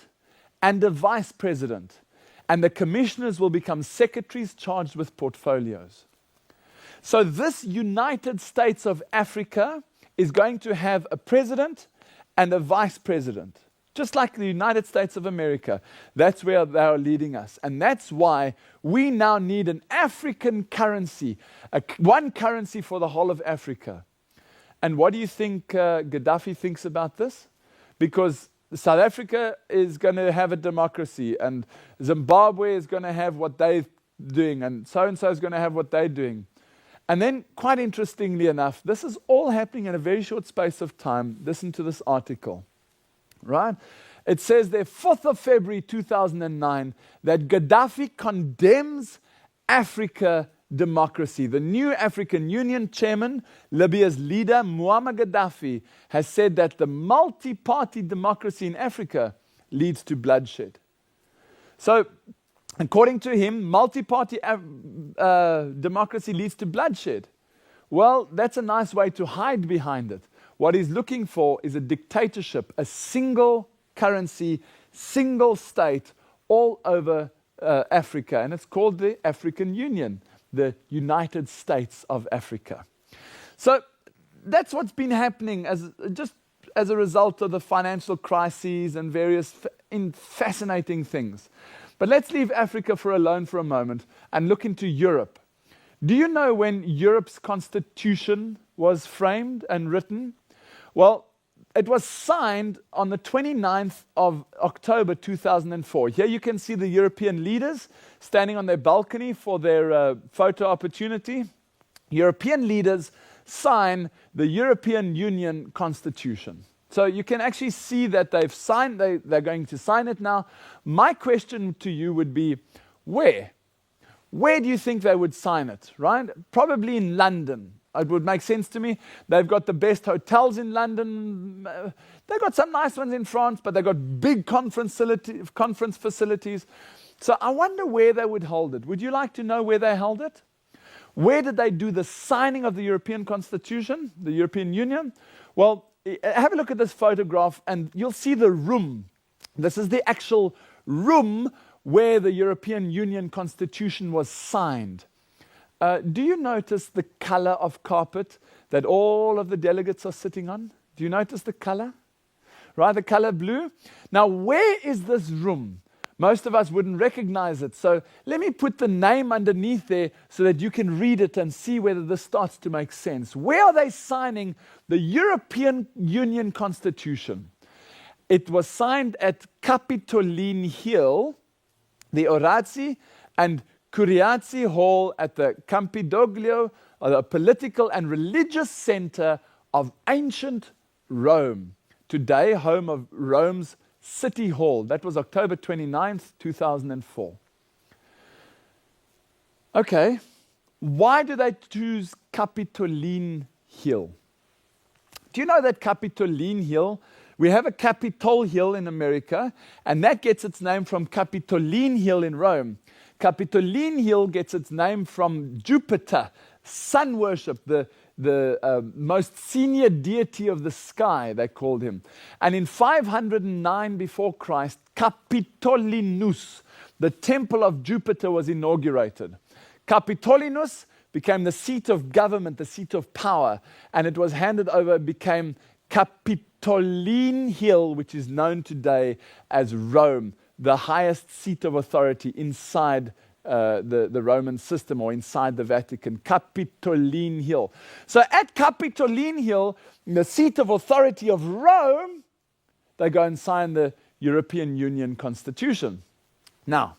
[SPEAKER 1] and a vice president. And the commissioners will become secretaries charged with portfolios. So this United States of Africa is going to have a president and a vice president. Just like the United States of America. That's where they are leading us. And that's why we now need an African currency, one currency for the whole of Africa. And what do you think Gaddafi thinks about this? Because South Africa is going to have a democracy, and Zimbabwe is going to have what they're doing, and so is going to have what they're doing. And then, quite interestingly enough, this is all happening in a very short space of time. Listen to this article. Right? It says there, 4th of February 2009, that Gaddafi condemns Africa democracy. The new African Union chairman, Libya's leader, Muammar Gaddafi, has said that the multi-party democracy in Africa leads to bloodshed. So, according to him, multi-party democracy leads to bloodshed. Well, that's a nice way to hide behind it. What he's looking for is a dictatorship, a single currency, single state all over Africa. And it's called the African Union, the United States of Africa. So that's what's been happening as a result of the financial crises and various fascinating things. But let's leave Africa alone for a moment and look into Europe. Do you know when Europe's constitution was framed and written? Well, it was signed on the 29th of October 2004. Here you can see the European leaders standing on their balcony for their photo opportunity. European leaders sign the European Union Constitution. So you can actually see that they've signed, they're going to sign it now. My question to you would be, where? Where do you think they would sign it, right? Probably in London. It would make sense to me. They've got the best hotels in London. They've got some nice ones in France, but they've got big conference facilities. So I wonder where they would hold it. Would you like to know where they held it? Where did they do the signing of the European Constitution, the European Union? Well, have a look at this photograph and you'll see the room. This is the actual room where the European Union Constitution was signed. Do you notice the color of carpet that all of the delegates are sitting on? Do you notice the color? Right, the color blue? Now, where is this room? Most of us wouldn't recognize it. So let me put the name underneath there so that you can read it and see whether this starts to make sense. Where are they signing the European Union Constitution? It was signed at Capitoline Hill, the Orazzi, and Curiazzi Hall at the Campidoglio, the political and religious center of ancient Rome. Today, home of Rome's City Hall. That was October 29th, 2004. Okay, why do they choose Capitoline Hill? Do you know that Capitoline Hill, we have a Capitol Hill in America, and that gets its name from Capitoline Hill in Rome. Capitoline Hill gets its name from Jupiter, sun worship, the most senior deity of the sky, they called him. And in 509 before Christ, Capitolinus, the temple of Jupiter, was inaugurated. Capitolinus became the seat of government, the seat of power, and it was handed over, became Capitoline Hill, which is known today as Rome, the highest seat of authority inside the Roman system or inside the Vatican, Capitoline Hill. So at Capitoline Hill, the seat of authority of Rome, they go and sign the European Union Constitution. Now,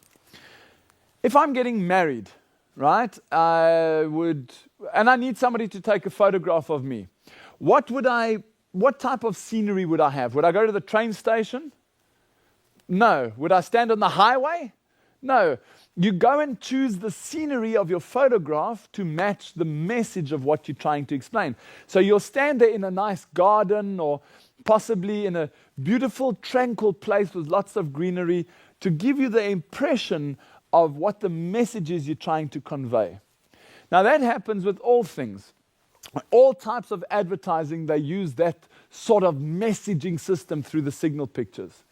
[SPEAKER 1] if I'm getting married, right, and I need somebody to take a photograph of me, what type of scenery would I have? Would I go to the train station? No. Would I stand on the highway? No. You go and choose the scenery of your photograph to match the message of what you're trying to explain. So you'll stand there in a nice garden or possibly in a beautiful, tranquil place with lots of greenery to give you the impression of what the message is you're trying to convey. Now that happens with all things. All types of advertising, they use that sort of messaging system through the signal pictures.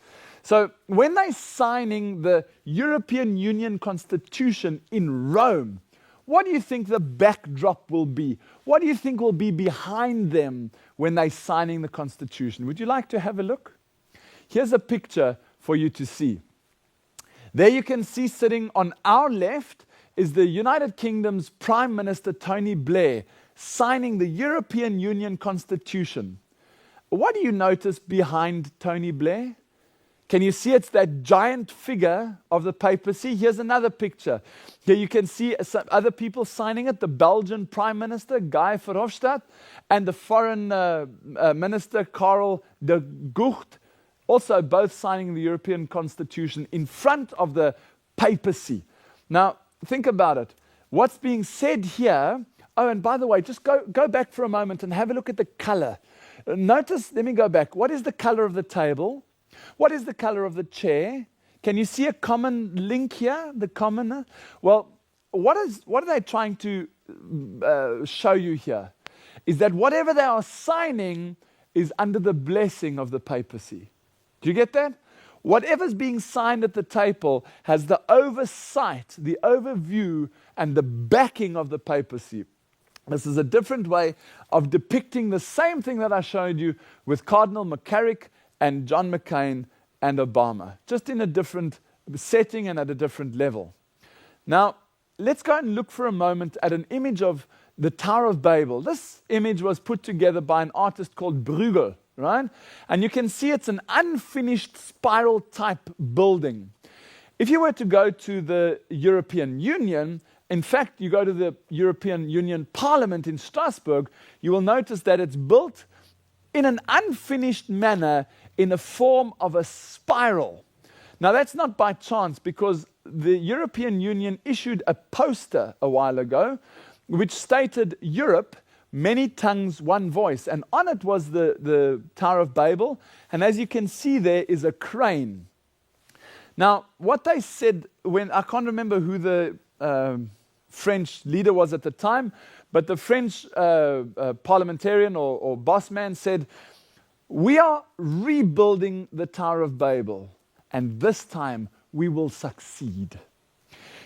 [SPEAKER 1] So when they're signing the European Union Constitution in Rome, what do you think the backdrop will be? What do you think will be behind them when they're signing the Constitution? Would you like to have a look? Here's a picture for you to see. There you can see sitting on our left is the United Kingdom's Prime Minister Tony Blair signing the European Union Constitution. What do you notice behind Tony Blair? Can you see it's that giant figure of the papacy? Here's another picture. Here you can see some other people signing it, the Belgian Prime Minister, Guy Verhofstadt, and the Foreign Minister, Karel de Gucht, also both signing the European Constitution in front of the papacy. Now, think about it. What's being said here, oh, and by the way, just go back for a moment and have a look at the color. Notice, let me go back. What is the color of the table? What is the color of the chair? Can you see a common link here, the commoner? Well, what are they trying to show you here? Is that whatever they are signing is under the blessing of the papacy. Do you get that? Whatever's being signed at the table has the oversight, the overview, and the backing of the papacy. This is a different way of depicting the same thing that I showed you with Cardinal McCarrick and John McCain and Obama, just in a different setting and at a different level. Now, let's go and look for a moment at an image of the Tower of Babel. This image was put together by an artist called Bruegel, right? And you can see it's an unfinished spiral type building. If you were to go to the European Union, in fact, you go to the European Union Parliament in Strasbourg, you will notice that it's built in an unfinished manner in a form of a spiral. Now, that's not by chance, because the European Union issued a poster a while ago which stated Europe, many tongues, one voice. And on it was the Tower of Babel. And as you can see, there is a crane. Now, what they said when, I can't remember who the French leader was at the time, but the French parliamentarian or boss man said, "We are rebuilding the Tower of Babel, and this time we will succeed."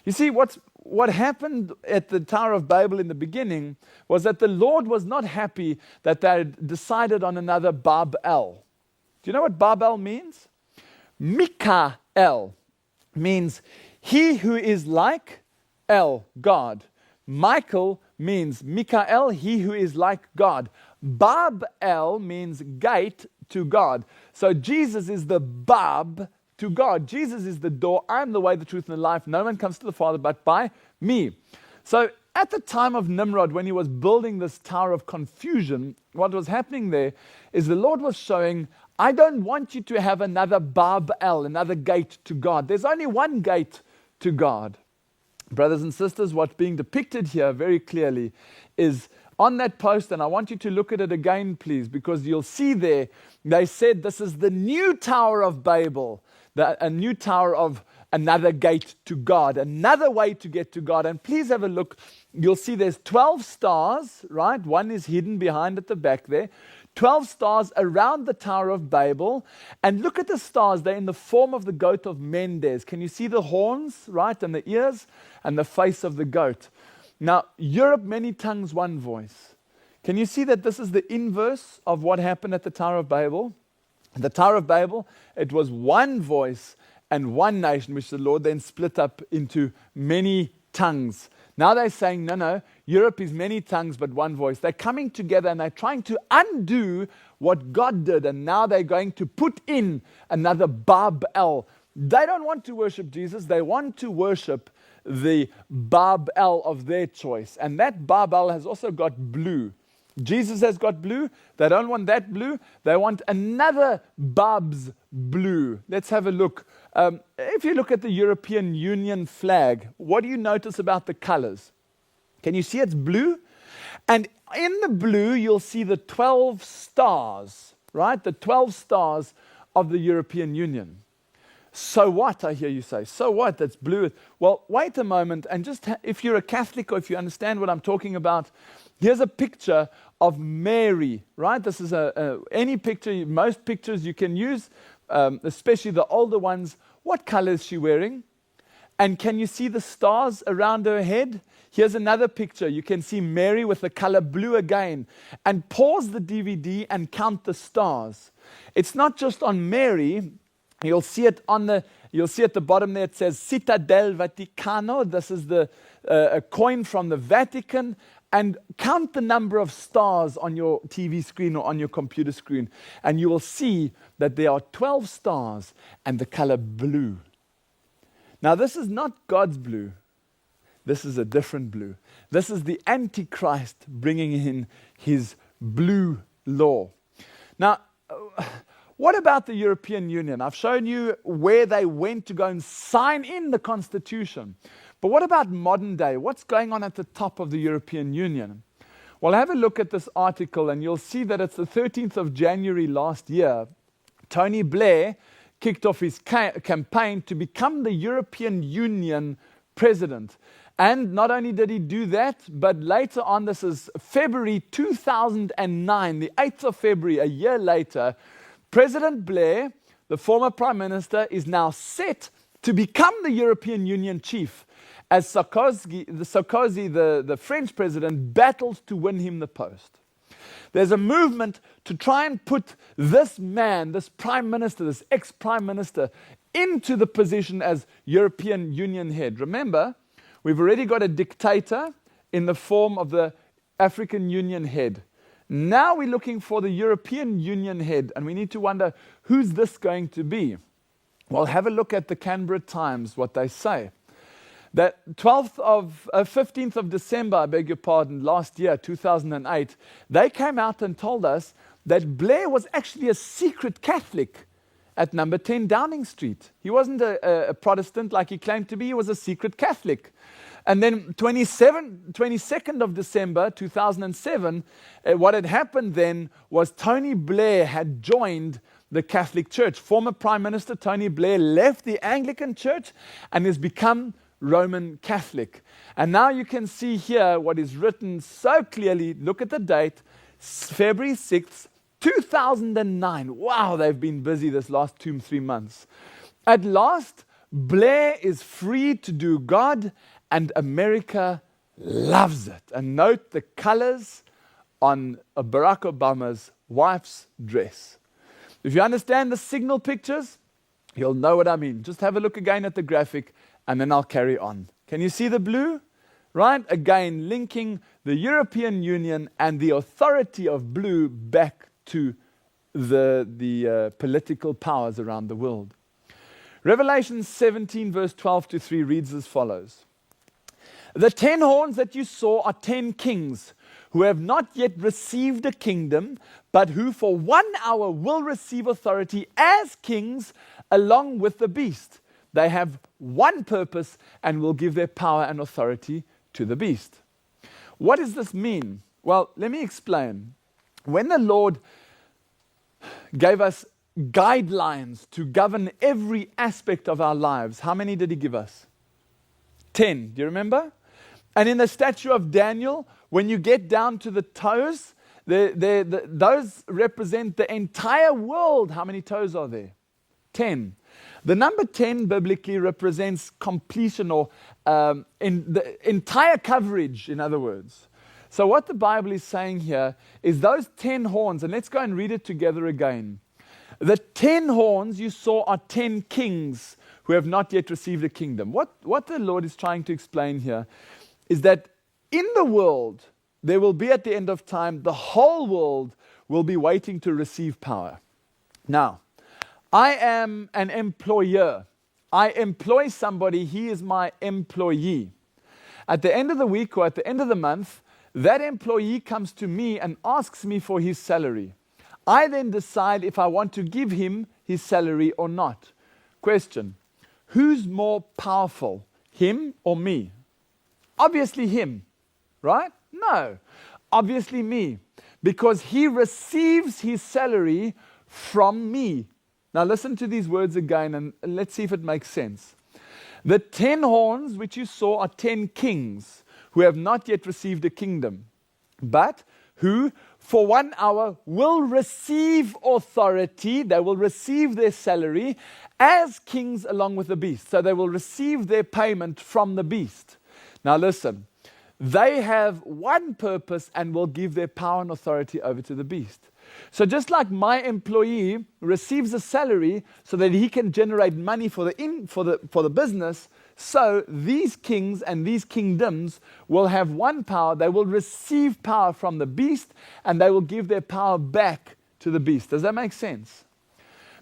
[SPEAKER 1] You see, what happened at the Tower of Babel in the beginning was that the Lord was not happy that they had decided on another Babel. Do you know what Babel means? Mikael means he who is like El, God. Michael means Mikael, he who is like God. Babel means gate to God. So Jesus is the Bab to God. Jesus is the door. I'm the way, the truth, and the life. No one comes to the Father but by me. So at the time of Nimrod, when he was building this tower of confusion, what was happening there is the Lord was showing, I don't want you to have another Babel, another gate to God. There's only one gate to God. Brothers and sisters, what's being depicted here very clearly is on that post, and I want you to look at it again, please, because you'll see there, they said this is the new Tower of Babel, a new tower of another gate to God, another way to get to God. And please have a look. You'll see there's 12 stars, right? One is hidden behind at the back there. 12 stars around the Tower of Babel. And look at the stars. They're in the form of the goat of Mendes. Can you see the horns, right? And the ears and the face of the goat. Now, Europe, many tongues, one voice. Can you see that this is the inverse of what happened at the Tower of Babel? The Tower of Babel, it was one voice and one nation, which the Lord then split up into many tongues. Now they're saying, no, Europe is many tongues but one voice. They're coming together and they're trying to undo what God did, and now they're going to put in another Babel. They don't want to worship Jesus. They want to worship the Babel of their choice. And that Babel has also got blue. Jesus has got blue. They don't want that blue. They want another Bab's blue. Let's have a look. If you look at the European Union flag, what do you notice about the colors? Can you see it's blue? And in the blue, you'll see the 12 stars, right? The 12 stars of the European Union. So what, I hear you say? So what? That's blue. Well, wait a moment. And just if you're a Catholic or if you understand what I'm talking about, here's a picture of Mary, right? This is any picture, most pictures you can use, especially the older ones. What color is she wearing? And can you see the stars around her head? Here's another picture. You can see Mary with the color blue again. And pause the DVD and count the stars. It's not just on Mary. You'll see it you'll see at the bottom there, it says Città del Vaticano. This is a coin from the Vatican. And count the number of stars on your TV screen or on your computer screen, and you will see that there are 12 stars and the color blue. Now, this is not God's blue. This is a different blue. This is the Antichrist bringing in his blue law. Now, what about the European Union? I've shown you where they went to go and sign in the Constitution. But what about modern day? What's going on at the top of the European Union? Well, have a look at this article and you'll see that it's the 13th of January last year. Tony Blair kicked off his campaign to become the European Union president. And not only did he do that, but later on, this is February 2009, the 8th of February, a year later, President Blair, the former Prime Minister, is now set to become the European Union chief as Sarkozy, the French president, battles to win him the post. There's a movement to try and put this man, this Prime Minister, this ex-Prime Minister, into the position as European Union head. Remember, we've already got a dictator in the form of the African Union head. Now we're looking for the European Union head, and we need to wonder, who's this going to be? Well, have a look at the Canberra Times, what they say. That 15th of December, I beg your pardon, last year, 2008, they came out and told us that Blair was actually a secret Catholic at number 10 Downing Street. He wasn't a Protestant like he claimed to be, he was a secret Catholic. And then 22nd of December 2007, what had happened then was Tony Blair had joined the Catholic Church. Former Prime Minister Tony Blair left the Anglican Church and has become Roman Catholic. And now you can see here what is written so clearly. Look at the date, February 6th, 2009. Wow, they've been busy this last 2-3 months. At last, Blair is free to do God, and America loves it. And note the colors on Barack Obama's wife's dress. If you understand the signal pictures, you'll know what I mean. Just have a look again at the graphic, and then I'll carry on. Can you see the blue? Right? Again, linking the European Union and the authority of blue back to the political powers around the world. Revelation 17, verse 12 to 3 reads as follows. The 10 horns that you saw are 10 kings who have not yet received a kingdom, but who for 1 hour will receive authority as kings along with the beast. They have one purpose and will give their power and authority to the beast. What does this mean? Well, let me explain. When the Lord gave us guidelines to govern every aspect of our lives, how many did he give us? 10. Do you remember? And in the statue of Daniel, when you get down to the toes, those represent the entire world. How many toes are there? 10. The number 10 biblically represents completion, or in the entire coverage, in other words. So what the Bible is saying here is those 10 horns, and let's go and read it together again. The 10 horns you saw are 10 kings who have not yet received a kingdom. What the Lord is trying to explain here is that in the world, there will be at the end of time, the whole world will be waiting to receive power. Now, I am an employer. I employ somebody, he is my employee. At the end of the week or at the end of the month, that employee comes to me and asks me for his salary. I then decide if I want to give him his salary or not. Question, who's more powerful, him or me? Obviously him, right? No, obviously me, because he receives his salary from me. Now listen to these words again and let's see if it makes sense. The 10 horns which you saw are 10 kings who have not yet received a kingdom, but who for 1 hour will receive authority. They will receive their salary as kings along with the beast. So they will receive their payment from the beast. Now listen, they have one purpose and will give their power and authority over to the beast. So just like my employee receives a salary so that he can generate money for the business, so these kings and these kingdoms will have one power. They will receive power from the beast and they will give their power back to the beast. Does that make sense?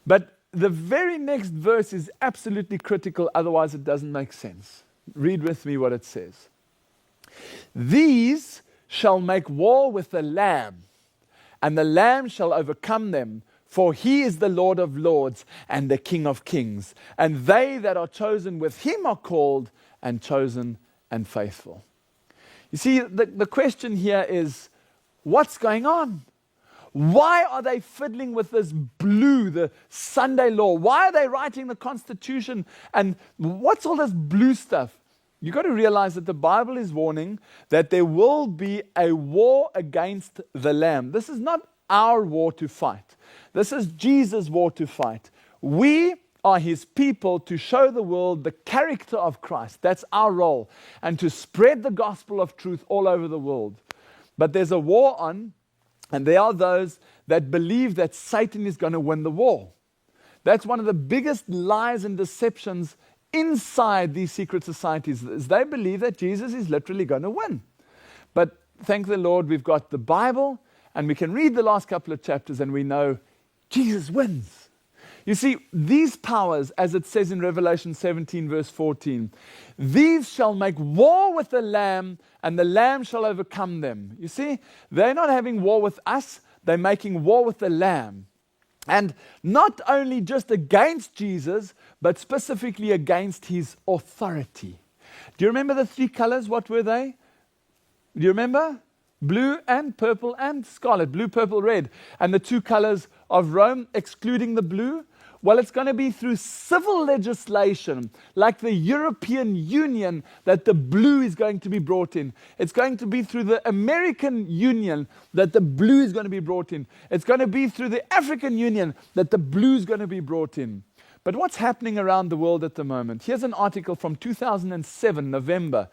[SPEAKER 1] But the very next verse is absolutely critical, otherwise it doesn't make sense. Read with me what it says. These shall make war with the Lamb, and the Lamb shall overcome them, for he is the Lord of lords and the King of kings. And they that are chosen with him are called and chosen and faithful. You see, the question here is, what's going on? Why are they fiddling with this blue, the Sunday law? Why are they writing the Constitution? And what's all this blue stuff? you've got to realize that the Bible is warning that there will be a war against the Lamb. This is not our war to fight. This is Jesus' war to fight. We are his people to show the world the character of Christ. That's our role. And to spread the gospel of truth all over the world. But there's a war on, and there are those that believe that Satan is going to win the war. That's one of the biggest lies and deceptions inside these secret societies, is they believe that Jesus is literally going to win. But thank the Lord, we've got the Bible, and we can read the last couple of chapters, and we know Jesus wins. You see, these powers, as it says in Revelation 17, verse 14, these shall make war with the Lamb, and the Lamb shall overcome them. You see, they're not having war with us, they're making war with the Lamb. And not only just against Jesus, but specifically against his authority. Do you remember the three colors? What were they? Do you remember? Blue and purple and scarlet. Blue, purple, red. And the two colors of Rome, excluding the blue. Well, it's going to be through civil legislation, like the European Union, that the blue is going to be brought in. It's going to be through the American Union that the blue is going to be brought in. It's going to be through the African Union that the blue is going to be brought in. But what's happening around the world at the moment? Here's an article from 2007, November.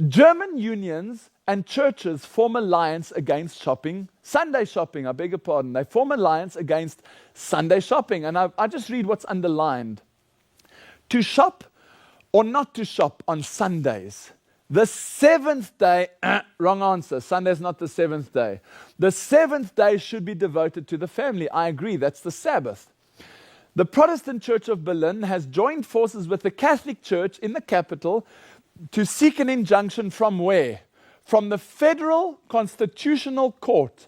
[SPEAKER 1] German unions and churches form alliance against shopping, Sunday shopping, I beg your pardon. They form alliance against Sunday shopping. And I just read what's underlined. To shop or not to shop on Sundays. The seventh day, wrong answer. Sunday's not the seventh day. The seventh day should be devoted to the family. I agree, that's the Sabbath. The Protestant Church of Berlin has joined forces with the Catholic Church in the capital to seek an injunction from where? From the Federal Constitutional Court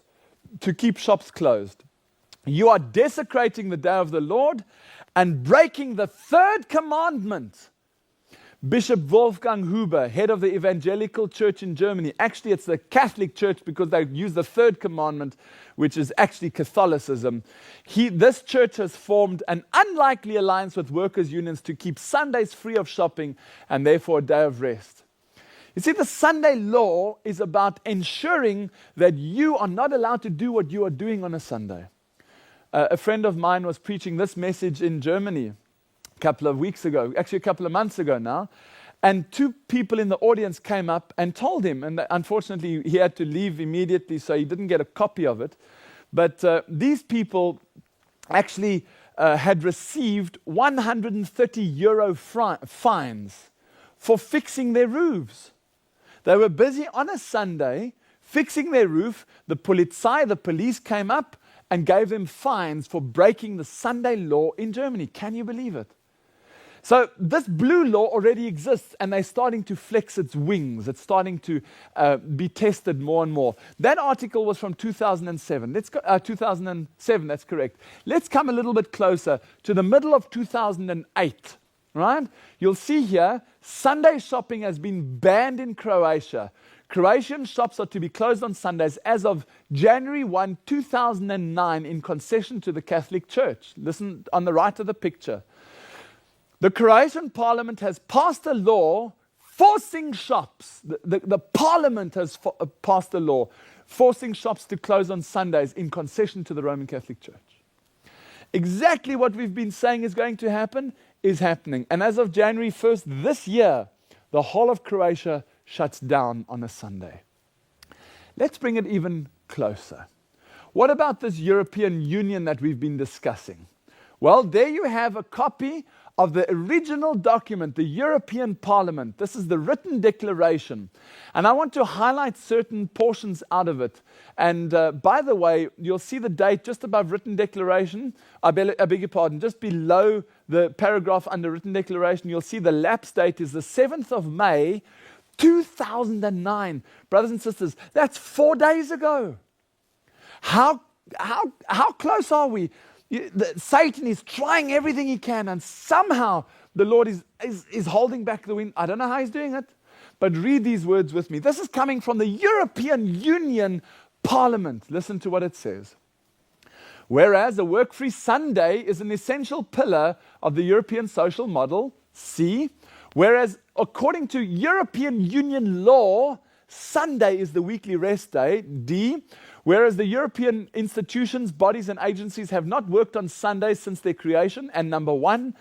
[SPEAKER 1] to keep shops closed. You are desecrating the day of the Lord and breaking the third commandment. Bishop Wolfgang Huber, head of the Evangelical Church in Germany, actually it's the Catholic Church because they use the third commandment, which is actually Catholicism. This church has formed an unlikely alliance with workers' unions to keep Sundays free of shopping and therefore a day of rest. You see, the Sunday law is about ensuring that you are not allowed to do what you are doing on a Sunday. A friend of mine was preaching this message in Germany a couple of weeks ago, actually a couple of months ago now, and two people in the audience came up and told him, and unfortunately he had to leave immediately, so he didn't get a copy of it, but these people actually had received 130 euro fines for fixing their roofs. They were busy on a Sunday fixing their roof. The police came up and gave them fines for breaking the Sunday law in Germany. Can you believe it? So this blue law already exists, and they're starting to flex its wings. It's starting to be tested more and more. That article was from 2007. 2007, that's correct. Let's come a little bit closer to the middle of 2008. Right? You'll see here, Sunday shopping has been banned in Croatia. Croatian shops are to be closed on Sundays as of January 1, 2009 in concession to the Catholic Church. Listen on the right of the picture. The Croatian parliament has passed a law forcing shops. The parliament has passed a law forcing shops to close on Sundays in concession to the Roman Catholic Church. Exactly what we've been saying is going to happen is happening. And as of January 1st this year, the whole of Croatia shuts down on a Sunday. Let's bring it even closer. What about this European Union that we've been discussing? Well, there you have a copy of the original document, the European Parliament. This is the written declaration. And I want to highlight certain portions out of it. And by the way, you'll see the date just above written declaration. I beg your pardon, just below the paragraph under written declaration, you'll see the lapse date is the 7th of May, 2009. Brothers and sisters, that's 4 days ago. How close are we? Satan is trying everything he can, and somehow the Lord is holding back the wind. I don't know how he's doing it, but read these words with me. This is coming from the European Union Parliament. Listen to what it says. Whereas a work-free Sunday is an essential pillar of the European social model, C, Whereas according to European Union law, Sunday is the weekly rest day, D. Whereas the European institutions, bodies and agencies have not worked on Sundays since their creation. And number one,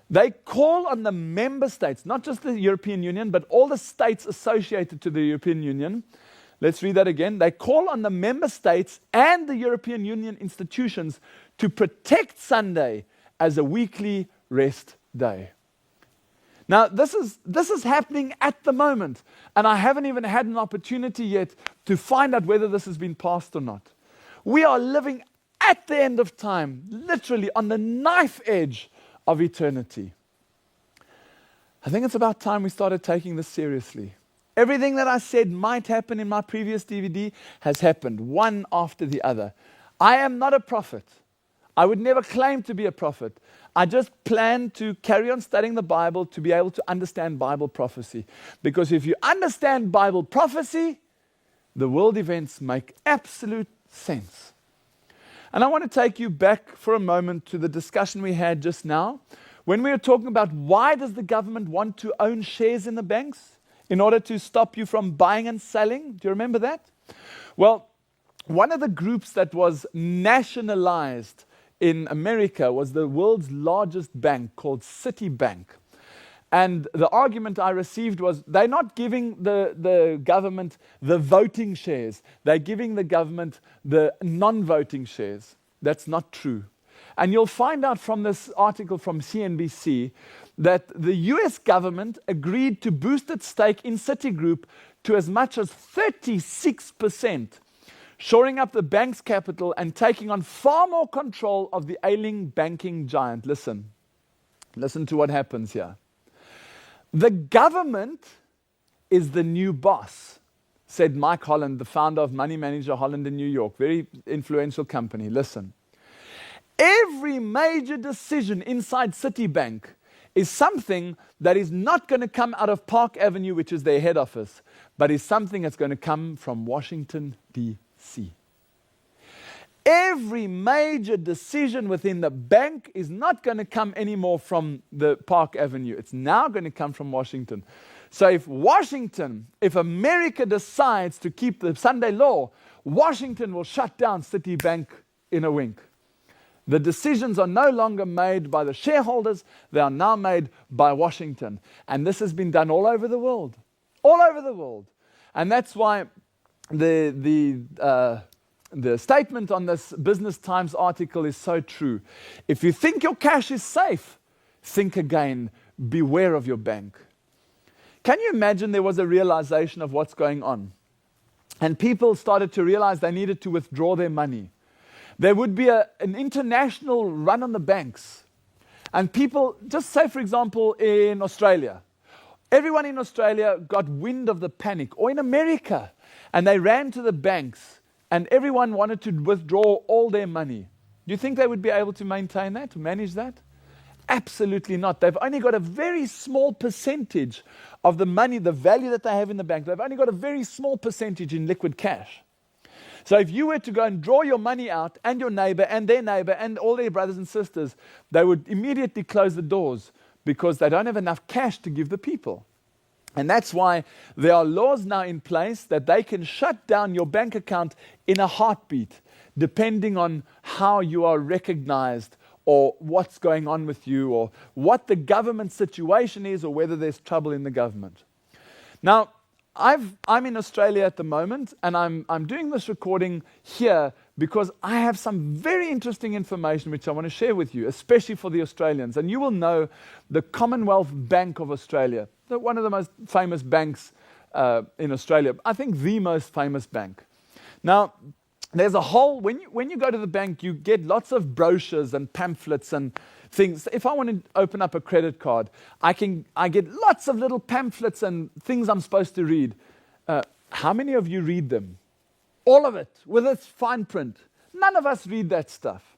[SPEAKER 1] they call on the member states, not just the European Union, but all the states associated to the European Union. Let's read that again. They call on the member states and the European Union institutions to protect Sunday as a weekly rest day. Now, this is happening at the moment, and I haven't even had an opportunity yet to find out whether this has been passed or not. We are living at the end of time, literally on the knife edge of eternity. I think it's about time we started taking this seriously. Everything that I said might happen in my previous DVD has happened, one after the other. I am not a prophet. I would never claim to be a prophet. I just plan to carry on studying the Bible to be able to understand Bible prophecy. Because if you understand Bible prophecy, the world events make absolute sense. And I want to take you back for a moment to the discussion we had just now, when we were talking about why does the government want to own shares in the banks in order to stop you from buying and selling. Do you remember that? Well, one of the groups that was nationalized in America was the world's largest bank called Citibank. And the argument I received was they're not giving the government the voting shares. They're giving the government the non-voting shares. That's not true. And you'll find out from this article from CNBC that the US government agreed to boost its stake in Citigroup to as much as 36%, shoring up the bank's capital and taking on far more control of the ailing banking giant. Listen to what happens here. The government is the new boss, said Mike Holland, the founder of Money Manager Holland in New York, very influential company. Listen, every major decision inside Citibank is something that is not going to come out of Park Avenue, which is their head office, but is something that's going to come from Washington, D.C. Every major decision within the bank is not going to come anymore from the Park Avenue. It's now going to come from Washington. So if America decides to keep the Sunday law, Washington will shut down Citibank in a wink. The decisions are no longer made by the shareholders, they are now made by Washington. And this has been done all over the world. All over the world. And that's why the statement on this Business Times article is so true. If you think your cash is safe, think again. Beware of your bank. Can you imagine there was a realization of what's going on? And people started to realize they needed to withdraw their money. There would be an international run on the banks. And people, just say for example in Australia, everyone in Australia got wind of the panic, or in America, and they ran to the banks, and everyone wanted to withdraw all their money. Do you think they would be able to maintain that, to manage that? Absolutely not. They've only got a very small percentage of the money, the value that they have in the bank. They've only got a very small percentage in liquid cash. So if you were to go and draw your money out, and your neighbor and their neighbor and all their brothers and sisters, they would immediately close the doors because they don't have enough cash to give the people. And that's why there are laws now in place that they can shut down your bank account in a heartbeat, depending on how you are recognized or what's going on with you or what the government situation is or whether there's trouble in the government. Now, I'm in Australia at the moment, and I'm doing this recording here because I have some very interesting information which I want to share with you, especially for the Australians. And you will know the Commonwealth Bank of Australia, one of the most famous banks in Australia. I think the most famous bank. Now, there's a whole, when you go to the bank, you get lots of brochures and pamphlets and things. If I want to open up a credit card, I get lots of little pamphlets and things I'm supposed to read. How many of you read them? All of it, with its fine print. None of us read that stuff.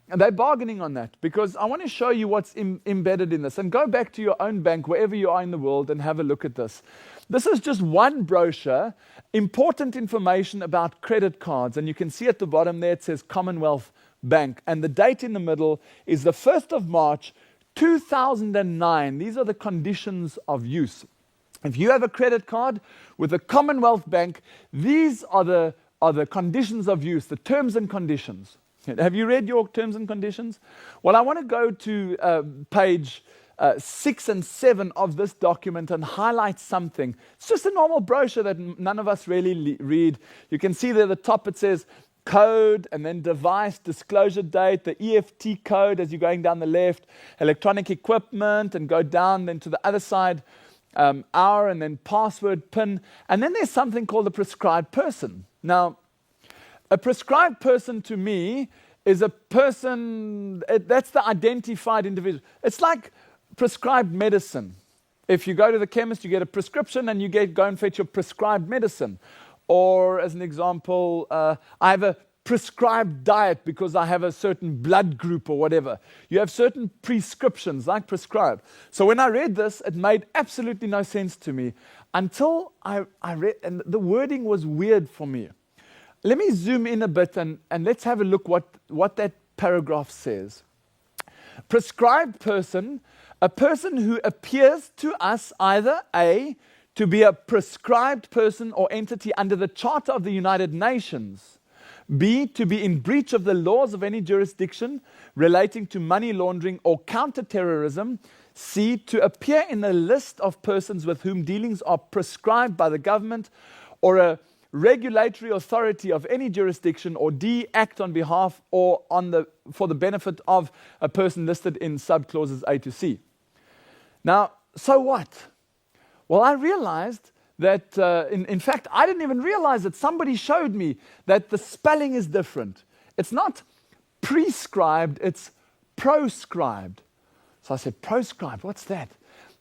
[SPEAKER 1] And they're bargaining on that because I want to show you what's embedded in this. And go back to your own bank, wherever you are in the world, and have a look at this. This is just one brochure, important information about credit cards. And you can see at the bottom there, it says Commonwealth Bank. And the date in the middle is the 1st of March, 2009, these are the conditions of use. If you have a credit card with the Commonwealth Bank, these are the conditions of use, the terms and conditions. Have you read your terms and conditions? Well, I want to go to page 6 and 7 of this document and highlight something. It's just a normal brochure that none of us really read. You can see there at the top it says code and then device, disclosure date, the EFT code as you're going down the left, electronic equipment, and go down then to the other side, hour, and then password, PIN. And then there's something called a prescribed person. Now, a prescribed person to me is a person, that's the identified individual. It's like prescribed medicine. If you go to the chemist, you get a prescription and you go and fetch your prescribed medicine. Or as an example, I have a prescribed diet because I have a certain blood group or whatever. You have certain prescriptions like prescribed. So when I read this, it made absolutely no sense to me until I read, and the wording was weird for me. Let me zoom in a bit and let's have a look what that paragraph says. Prescribed person, a person who appears to us either A, to be a prescribed person or entity under the Charter of the United Nations, B, to be in breach of the laws of any jurisdiction relating to money laundering or counterterrorism, C, to appear in a list of persons with whom dealings are prescribed by the government or a regulatory authority of any jurisdiction, or D, act on behalf or for the benefit of a person listed in subclauses A to C. Now, so what? Well, I realized that, in fact, I didn't even realize that somebody showed me that the spelling is different. It's not prescribed, it's proscribed. So I said, proscribed, what's that?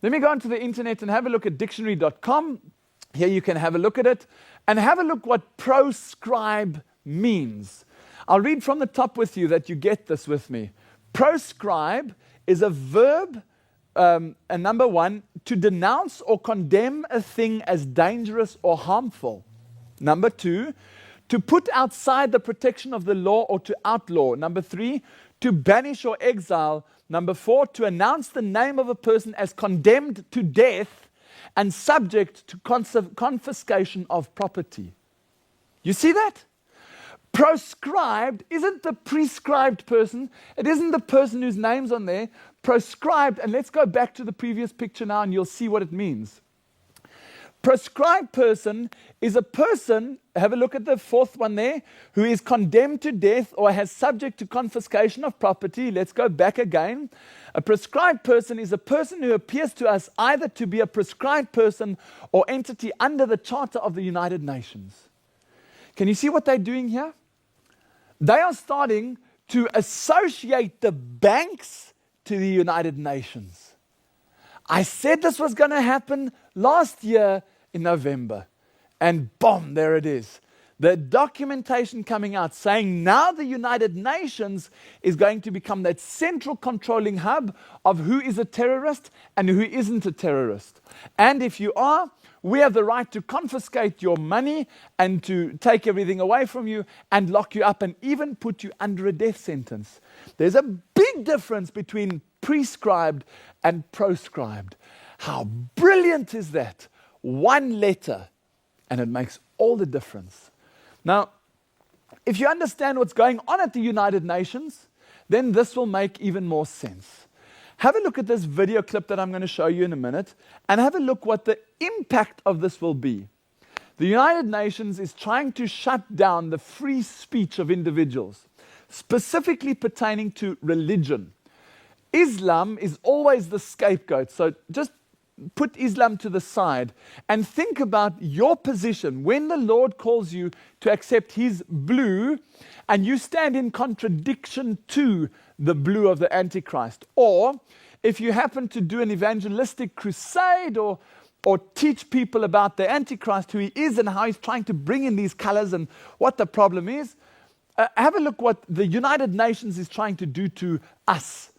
[SPEAKER 1] Let me go onto the internet and have a look at dictionary.com. Here you can have a look at it and have a look what proscribe means. I'll read from the top with you that you get this with me. Proscribe is a verb, and number one, to denounce or condemn a thing as dangerous or harmful. Number two, to put outside the protection of the law or to outlaw. Number three, to banish or exile. Number four, to announce the name of a person as condemned to death and subject to confiscation of property. You see that? Proscribed isn't the prescribed person. It isn't the person whose name's on there. Proscribed, and let's go back to the previous picture now and you'll see what it means. Proscribed person is a person, have a look at the fourth one there, who is condemned to death or has subject to confiscation of property. Let's go back again. A prescribed person is a person who appears to us either to be a prescribed person or entity under the Charter of the United Nations. Can you see what they're doing here? They are starting to associate the banks to the United Nations. I said this was going to happen last year in November. And boom, there it is. The documentation coming out saying now the United Nations is going to become that central controlling hub of who is a terrorist and who isn't a terrorist. And if you are, we have the right to confiscate your money and to take everything away from you and lock you up and even put you under a death sentence. There's a big difference between prescribed and proscribed. How brilliant is that? One letter, and it makes all the difference. Now, if you understand what's going on at the United Nations, then this will make even more sense. Have a look at this video clip that I'm going to show you in a minute, and have a look what the impact of this will be. The United Nations is trying to shut down the free speech of individuals, specifically pertaining to religion. Islam is always the scapegoat, so just put Islam to the side and think about your position when the Lord calls you to accept His blue and you stand in contradiction to the blue of the Antichrist. Or if you happen to do an evangelistic crusade or teach people about the Antichrist, who he is and how he's trying to bring in these colors and what the problem is, have a look what the United Nations is trying to do to us.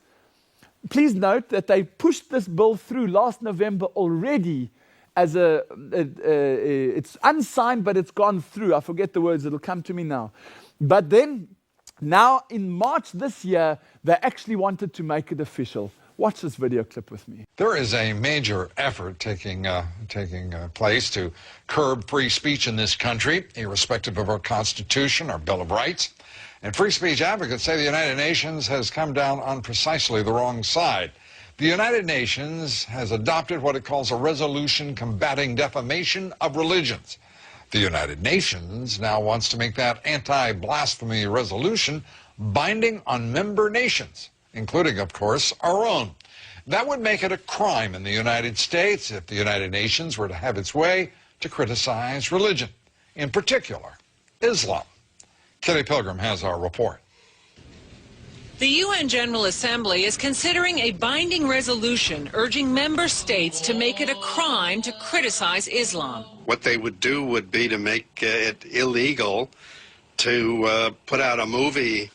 [SPEAKER 1] Please note that they pushed this bill through last November already as it's unsigned, but it's gone through. I forget the words, it'll come to me now. But then, now in March this year, they actually wanted to make it official. Watch this video clip with me.
[SPEAKER 3] There is a major effort taking place to curb free speech in this country, irrespective of our Constitution, our Bill of Rights. And free speech advocates say the United Nations has come down on precisely the wrong side. The United Nations has adopted what it calls a resolution combating defamation of religions. The United Nations now wants to make that anti-blasphemy resolution binding on member nations, including, of course, our own. That would make it a crime in the United States if the United Nations were to have its way to criticize religion, in particular, Islam. Kitty Pilgrim has our report.
[SPEAKER 4] The UN General Assembly is considering a binding resolution urging member states to make it a crime to criticize Islam.
[SPEAKER 5] What they would do would be to make it illegal to put out a movie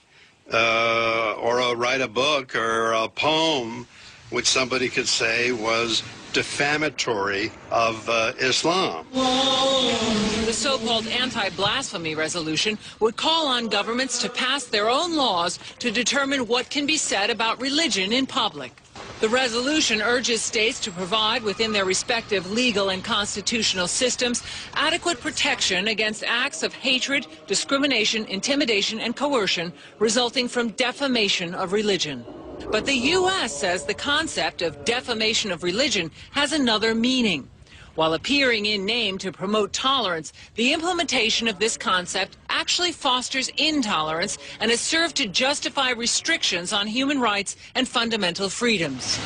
[SPEAKER 5] or write a book or a poem which somebody could say was defamatory of Islam.
[SPEAKER 4] The so-called anti-blasphemy resolution would call on governments to pass their own laws to determine what can be said about religion in public. The resolution urges states to provide within their respective legal and constitutional systems adequate protection against acts of hatred, discrimination, intimidation, and coercion resulting from defamation of religion. But the U.S. says the concept of defamation of religion has another meaning. While appearing in name to promote tolerance, the implementation of this concept actually fosters intolerance and has served to justify restrictions on human rights and fundamental freedoms.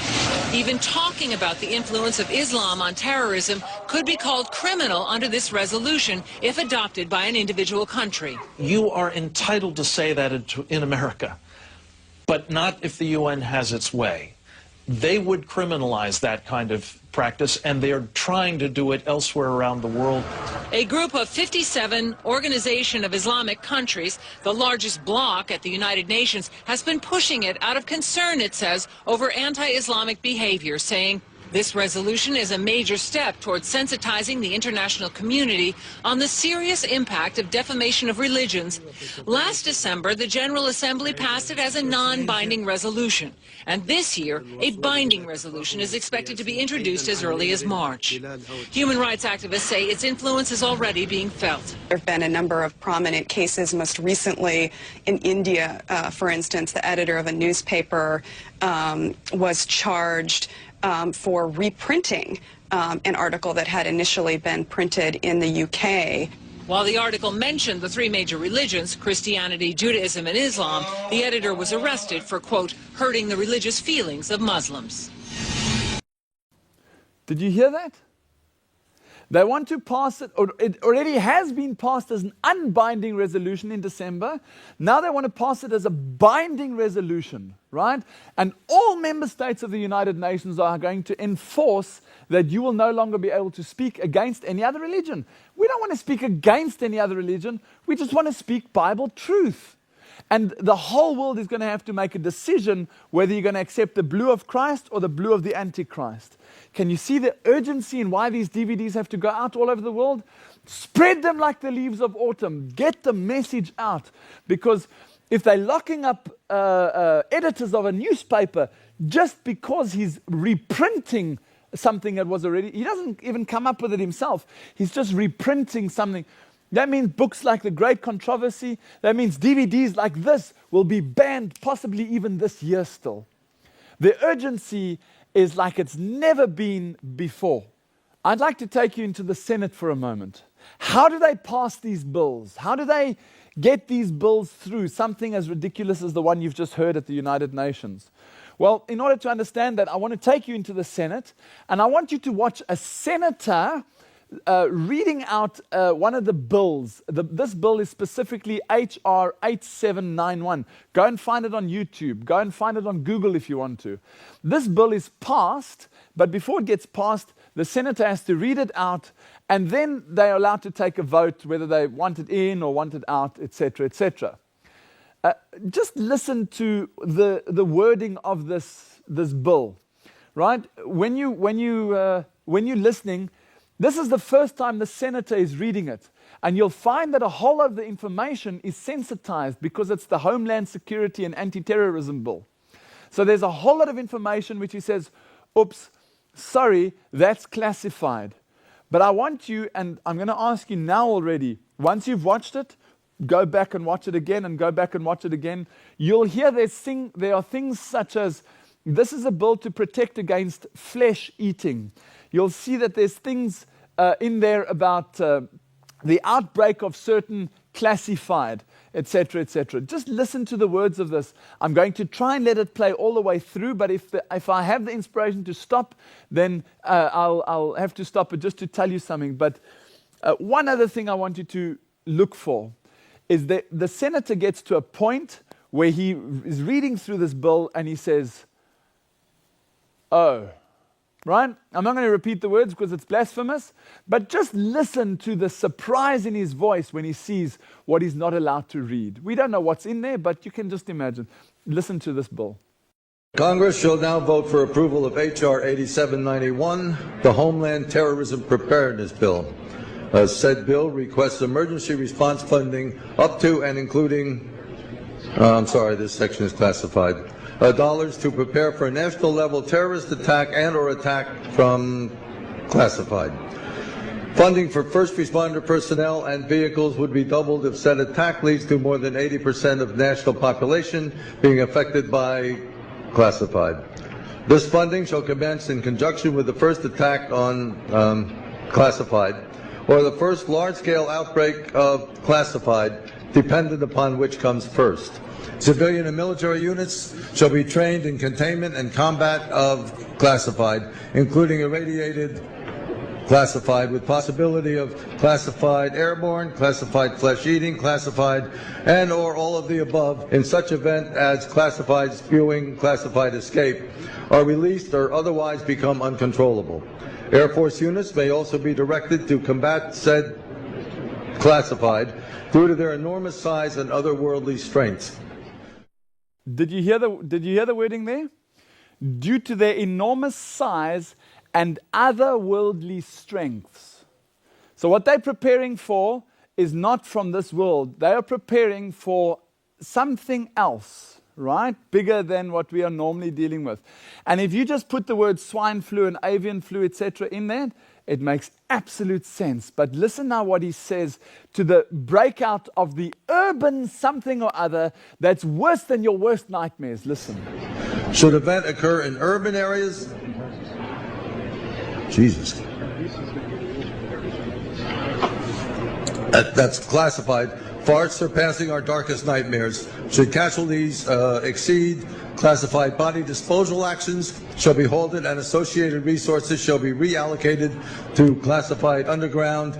[SPEAKER 4] Even talking about the influence of Islam on terrorism could be called criminal under this resolution if adopted by an individual country.
[SPEAKER 6] You are entitled to say that in America, but not if the UN has its way. They would criminalize that kind of practice, and they are trying to do it elsewhere around the world.
[SPEAKER 4] A group of 57 Organization of Islamic Countries, the largest bloc at the United Nations, has been pushing it out of concern, it says, over anti-Islamic behavior, saying this resolution is a major step towards sensitizing the international community on the serious impact of defamation of religions. Last December, the General Assembly passed it as a non-binding resolution. And this year, a binding resolution is expected to be introduced as early as March. Human rights activists say its influence is already being felt.
[SPEAKER 7] There have been a number of prominent cases, most recently in India, for instance, the editor of a newspaper was charged for reprinting an article that had initially been printed in the UK.
[SPEAKER 4] While the article mentioned the three major religions, Christianity, Judaism, and Islam, the editor was arrested for, quote, hurting the religious feelings of Muslims.
[SPEAKER 1] Did you hear that? They want to pass it, or it already has been passed as an unbinding resolution in December. Now they want to pass it as a binding resolution, right? And all member states of the United Nations are going to enforce that you will no longer be able to speak against any other religion. We don't want to speak against any other religion. We just want to speak Bible truth. And the whole world is going to have to make a decision whether you're going to accept the blue of Christ or the blue of the Antichrist. Can you see the urgency in why these DVDs have to go out all over the world? Spread them like the leaves of autumn. Get the message out. Because if they're locking up editors of a newspaper just because he's reprinting something that was already, he doesn't even come up with it himself. He's just reprinting something. That means books like The Great Controversy, that means DVDs like this will be banned possibly even this year still. The urgency is like it's never been before. I'd like to take you into the Senate for a moment. How do they pass these bills? How do they get these bills through, something as ridiculous as the one you've just heard at the United Nations? Well, in order to understand that, I want to take you into the Senate, and I want you to watch a senator reading out one of the bills. This bill is specifically HR 8791. Go and find it on YouTube. Go and find it on Google if you want to. This bill is passed, but before it gets passed, the senator has to read it out, and then they're allowed to take a vote whether they want it in or want it out, etc., etc. Just listen to the wording of this bill, right? When you're listening, this is the first time the senator is reading it. And you'll find that a whole lot of the information is sensitized because it's the Homeland Security and Anti-Terrorism Bill. So there's a whole lot of information which he says, oops, sorry, that's classified. But I want you, and I'm going to ask you now already, once you've watched it, go back and watch it again and go back and watch it again. You'll hear there are things such as, this is a bill to protect against flesh eating. You'll see that there's things in there about the outbreak of certain classified, etc., etc. Just listen to the words of this. I'm going to try and let it play all the way through, but if I have the inspiration to stop, then I'll have to stop it just to tell you something. But one other thing I want you to look for is that the senator gets to a point where he is reading through this bill and he says, oh, right? I'm not going to repeat the words because it's blasphemous, but just listen to the surprise in his voice when he sees what he's not allowed to read. We don't know what's in there, but you can just imagine. Listen to this bill.
[SPEAKER 8] Congress shall now vote for approval of H.R. 8791, the Homeland Terrorism Preparedness Bill. Said bill requests emergency response funding up to and including, this section is classified, dollars to prepare for a national level terrorist attack and or attack from classified. Funding for first responder personnel and vehicles would be doubled if said attack leads to more than 80% of national population being affected by classified. This funding shall commence in conjunction with the first attack on classified or the first large-scale outbreak of classified, dependent upon which comes first. Civilian and military units shall be trained in containment and combat of classified, including irradiated classified, with possibility of classified airborne, classified flesh-eating, classified, and or all of the above in such event as classified spewing, classified escape, are released or otherwise become uncontrollable. Air Force units may also be directed to combat said classified due to their enormous size and otherworldly strengths.
[SPEAKER 1] Did you hear the wording there? Due to their enormous size and otherworldly strengths. So what they're preparing for is not from this world. They are preparing for something else, right? Bigger than what we are normally dealing with. And if you just put the word swine flu and avian flu, etc. in there, it makes absolute sense. But listen now what he says to the breakout of the urban something or other that's worse than your worst nightmares. Listen.
[SPEAKER 8] Should event occur in urban areas? Jesus. That's classified, far surpassing our darkest nightmares. Should casualties exceed classified, body disposal actions shall be halted and associated resources shall be reallocated to classified underground,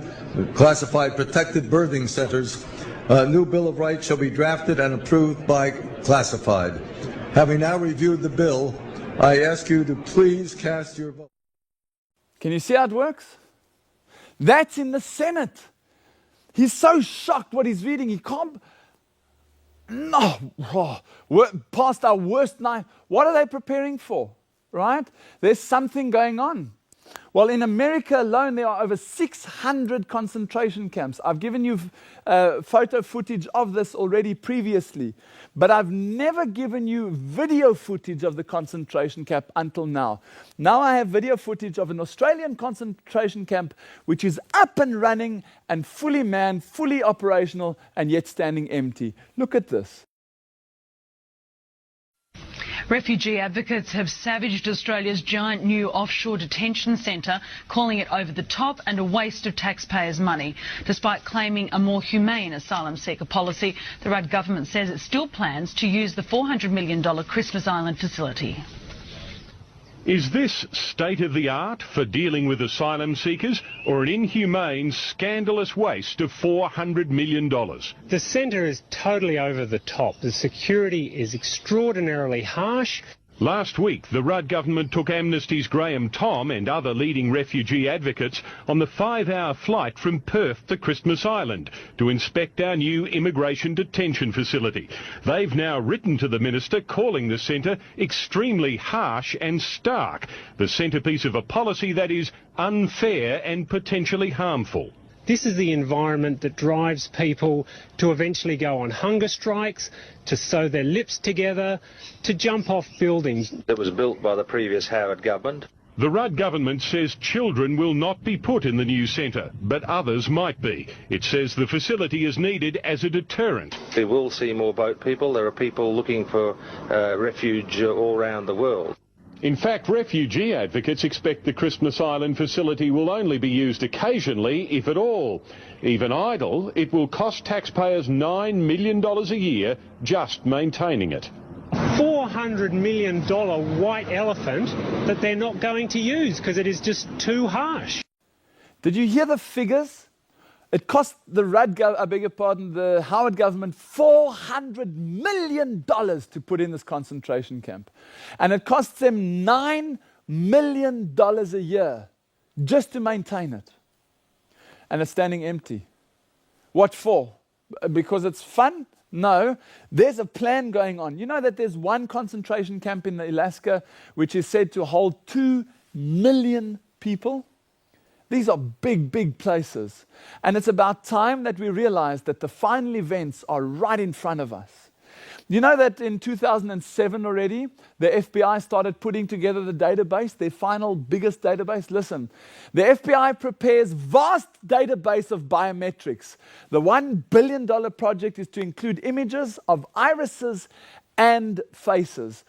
[SPEAKER 8] classified protected birthing centers. A new Bill of Rights shall be drafted and approved by classified. Having now reviewed the bill, I ask you to please cast your vote.
[SPEAKER 1] Can you see how it works? That's in the Senate. He's so shocked what he's reading. He can't. No. We're past our worst night. What are they preparing for? Right? There's something going on. Well, in America alone, there are over 600 concentration camps. I've given you photo footage of this already previously, but I've never given you video footage of the concentration camp until now. Now I have video footage of an Australian concentration camp which is up and running and fully manned, fully operational, and yet standing empty. Look at this.
[SPEAKER 9] Refugee advocates have savaged Australia's giant new offshore detention centre, calling it over the top and a waste of taxpayers' money. Despite claiming a more humane asylum seeker policy, the Rudd government says it still plans to use the $400 million Christmas Island facility.
[SPEAKER 10] Is this state-of-the-art for dealing with asylum seekers or an inhumane, scandalous waste of $400 million?
[SPEAKER 11] The centre is totally over the top. The security is extraordinarily harsh.
[SPEAKER 10] Last week, the Rudd government took Amnesty's Graham Thom and other leading refugee advocates on the 5-hour flight from Perth to Christmas Island to inspect our new immigration detention facility. They've now written to the minister calling the centre extremely harsh and stark, the centrepiece of a policy that is unfair and potentially harmful.
[SPEAKER 11] This is the environment that drives people to eventually go on hunger strikes, to sew their lips together, to jump off buildings.
[SPEAKER 12] It was built by the previous Howard government.
[SPEAKER 10] The Rudd government says children will not be put in the new centre, but others might be. It says the facility is needed as a deterrent.
[SPEAKER 12] We will see more boat people. There are people looking for refuge all around the world.
[SPEAKER 10] In fact, refugee advocates expect the Christmas Island facility will only be used occasionally, if at all. Even idle, it will cost taxpayers $9 million a year just maintaining it.
[SPEAKER 11] $400 million white elephant that they're not going to use because it is just too harsh.
[SPEAKER 1] Did you hear the figures? It cost the the Howard government $400 million to put in this concentration camp. And it costs them $9 million a year just to maintain it. And it's standing empty. What for? Because it's fun? No, there's a plan going on. You know that there's one concentration camp in Alaska which is said to hold 2 million people? These are big, big places. And it's about time that we realize that the final events are right in front of us. You know that in 2007 already, the FBI started putting together the database, their final biggest database? Listen, the FBI prepares vast database of biometrics. The $1 billion project is to include images of irises and faces.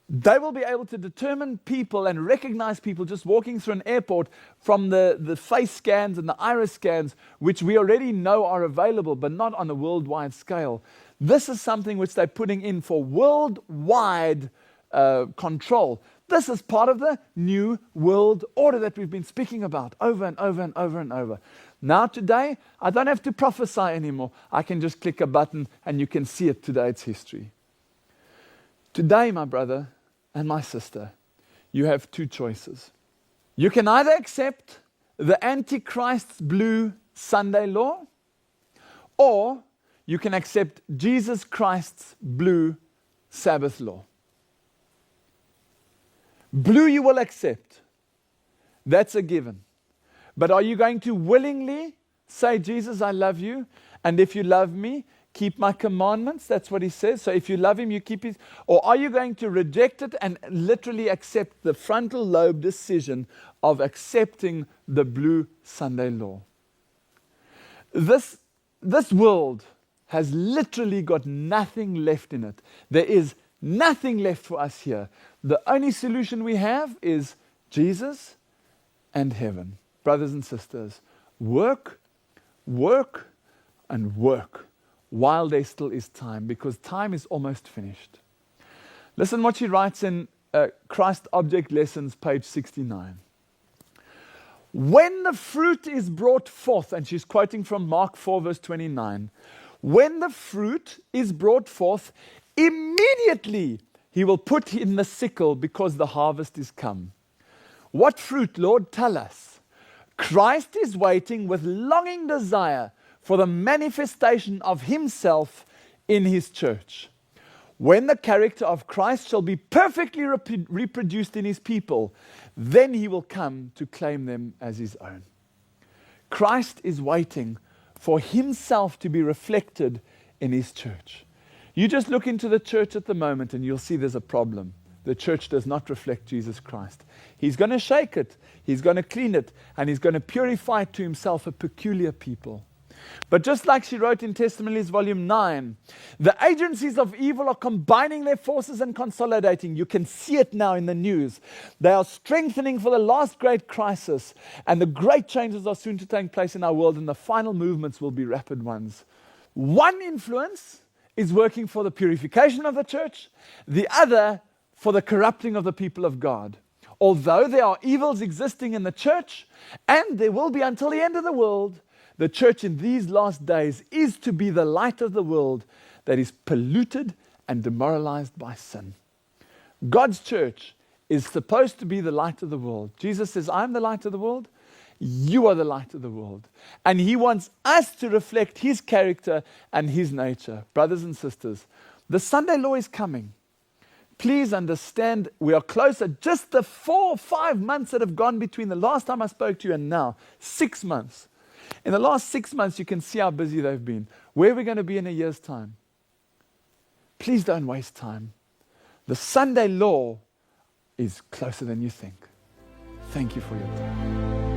[SPEAKER 1] They will be able to determine people and recognize people just walking through an airport from the face scans and the iris scans, which we already know are available, but not on a worldwide scale. This is something which they're putting in for worldwide control. This is part of the new world order that we've been speaking about over and over and over and over. Now today, I don't have to prophesy anymore. I can just click a button and you can see it today. It's history. Today, my brother and my sister, you have two choices. You can either accept the Antichrist's blue Sunday law, or you can accept Jesus Christ's blue Sabbath law. Blue you will accept. That's a given. But are you going to willingly say, Jesus, I love you, and if you love me, keep my commandments? That's what he says. So if you love him, you keep his. Or are you going to reject it and literally accept the frontal lobe decision of accepting the blue Sunday law? This world has literally got nothing left in it. There is nothing left for us here. The only solution we have is Jesus and heaven. Brothers and sisters, work, work, and work while there still is time, because time is almost finished. Listen what she writes in Christ Object Lessons, page 69. When the fruit is brought forth, and she's quoting from Mark 4, verse 29, when the fruit is brought forth, immediately he will put in the sickle because the harvest is come. What fruit, Lord? Tell us. Christ is waiting with longing desire for the manifestation of himself in his church. When the character of Christ shall be perfectly reproduced in his people, then he will come to claim them as his own. Christ is waiting for himself to be reflected in his church. You just look into the church at the moment and you'll see there's a problem. The church does not reflect Jesus Christ. He's going to shake it, he's going to clean it, and he's going to purify to himself a peculiar people. But just like she wrote in Testimonies, volume 9, the agencies of evil are combining their forces and consolidating. You can see it now in the news. They are strengthening for the last great crisis, and the great changes are soon to take place in our world, and the final movements will be rapid ones. One influence is working for the purification of the church, the other for the corrupting of the people of God. Although there are evils existing in the church, and there will be until the end of the world, the church in these last days is to be the light of the world that is polluted and demoralized by sin. God's church is supposed to be the light of the world. Jesus says, I'm the light of the world. You are the light of the world. And he wants us to reflect his character and his nature. Brothers and sisters, the Sunday law is coming. Please understand, we are closer. Just the 4 or 5 months that have gone between the last time I spoke to you and now, 6 months. In the last 6 months, you can see how busy they've been. Where are we going to be in a year's time? Please don't waste time. The Sunday law is closer than you think. Thank you for your time.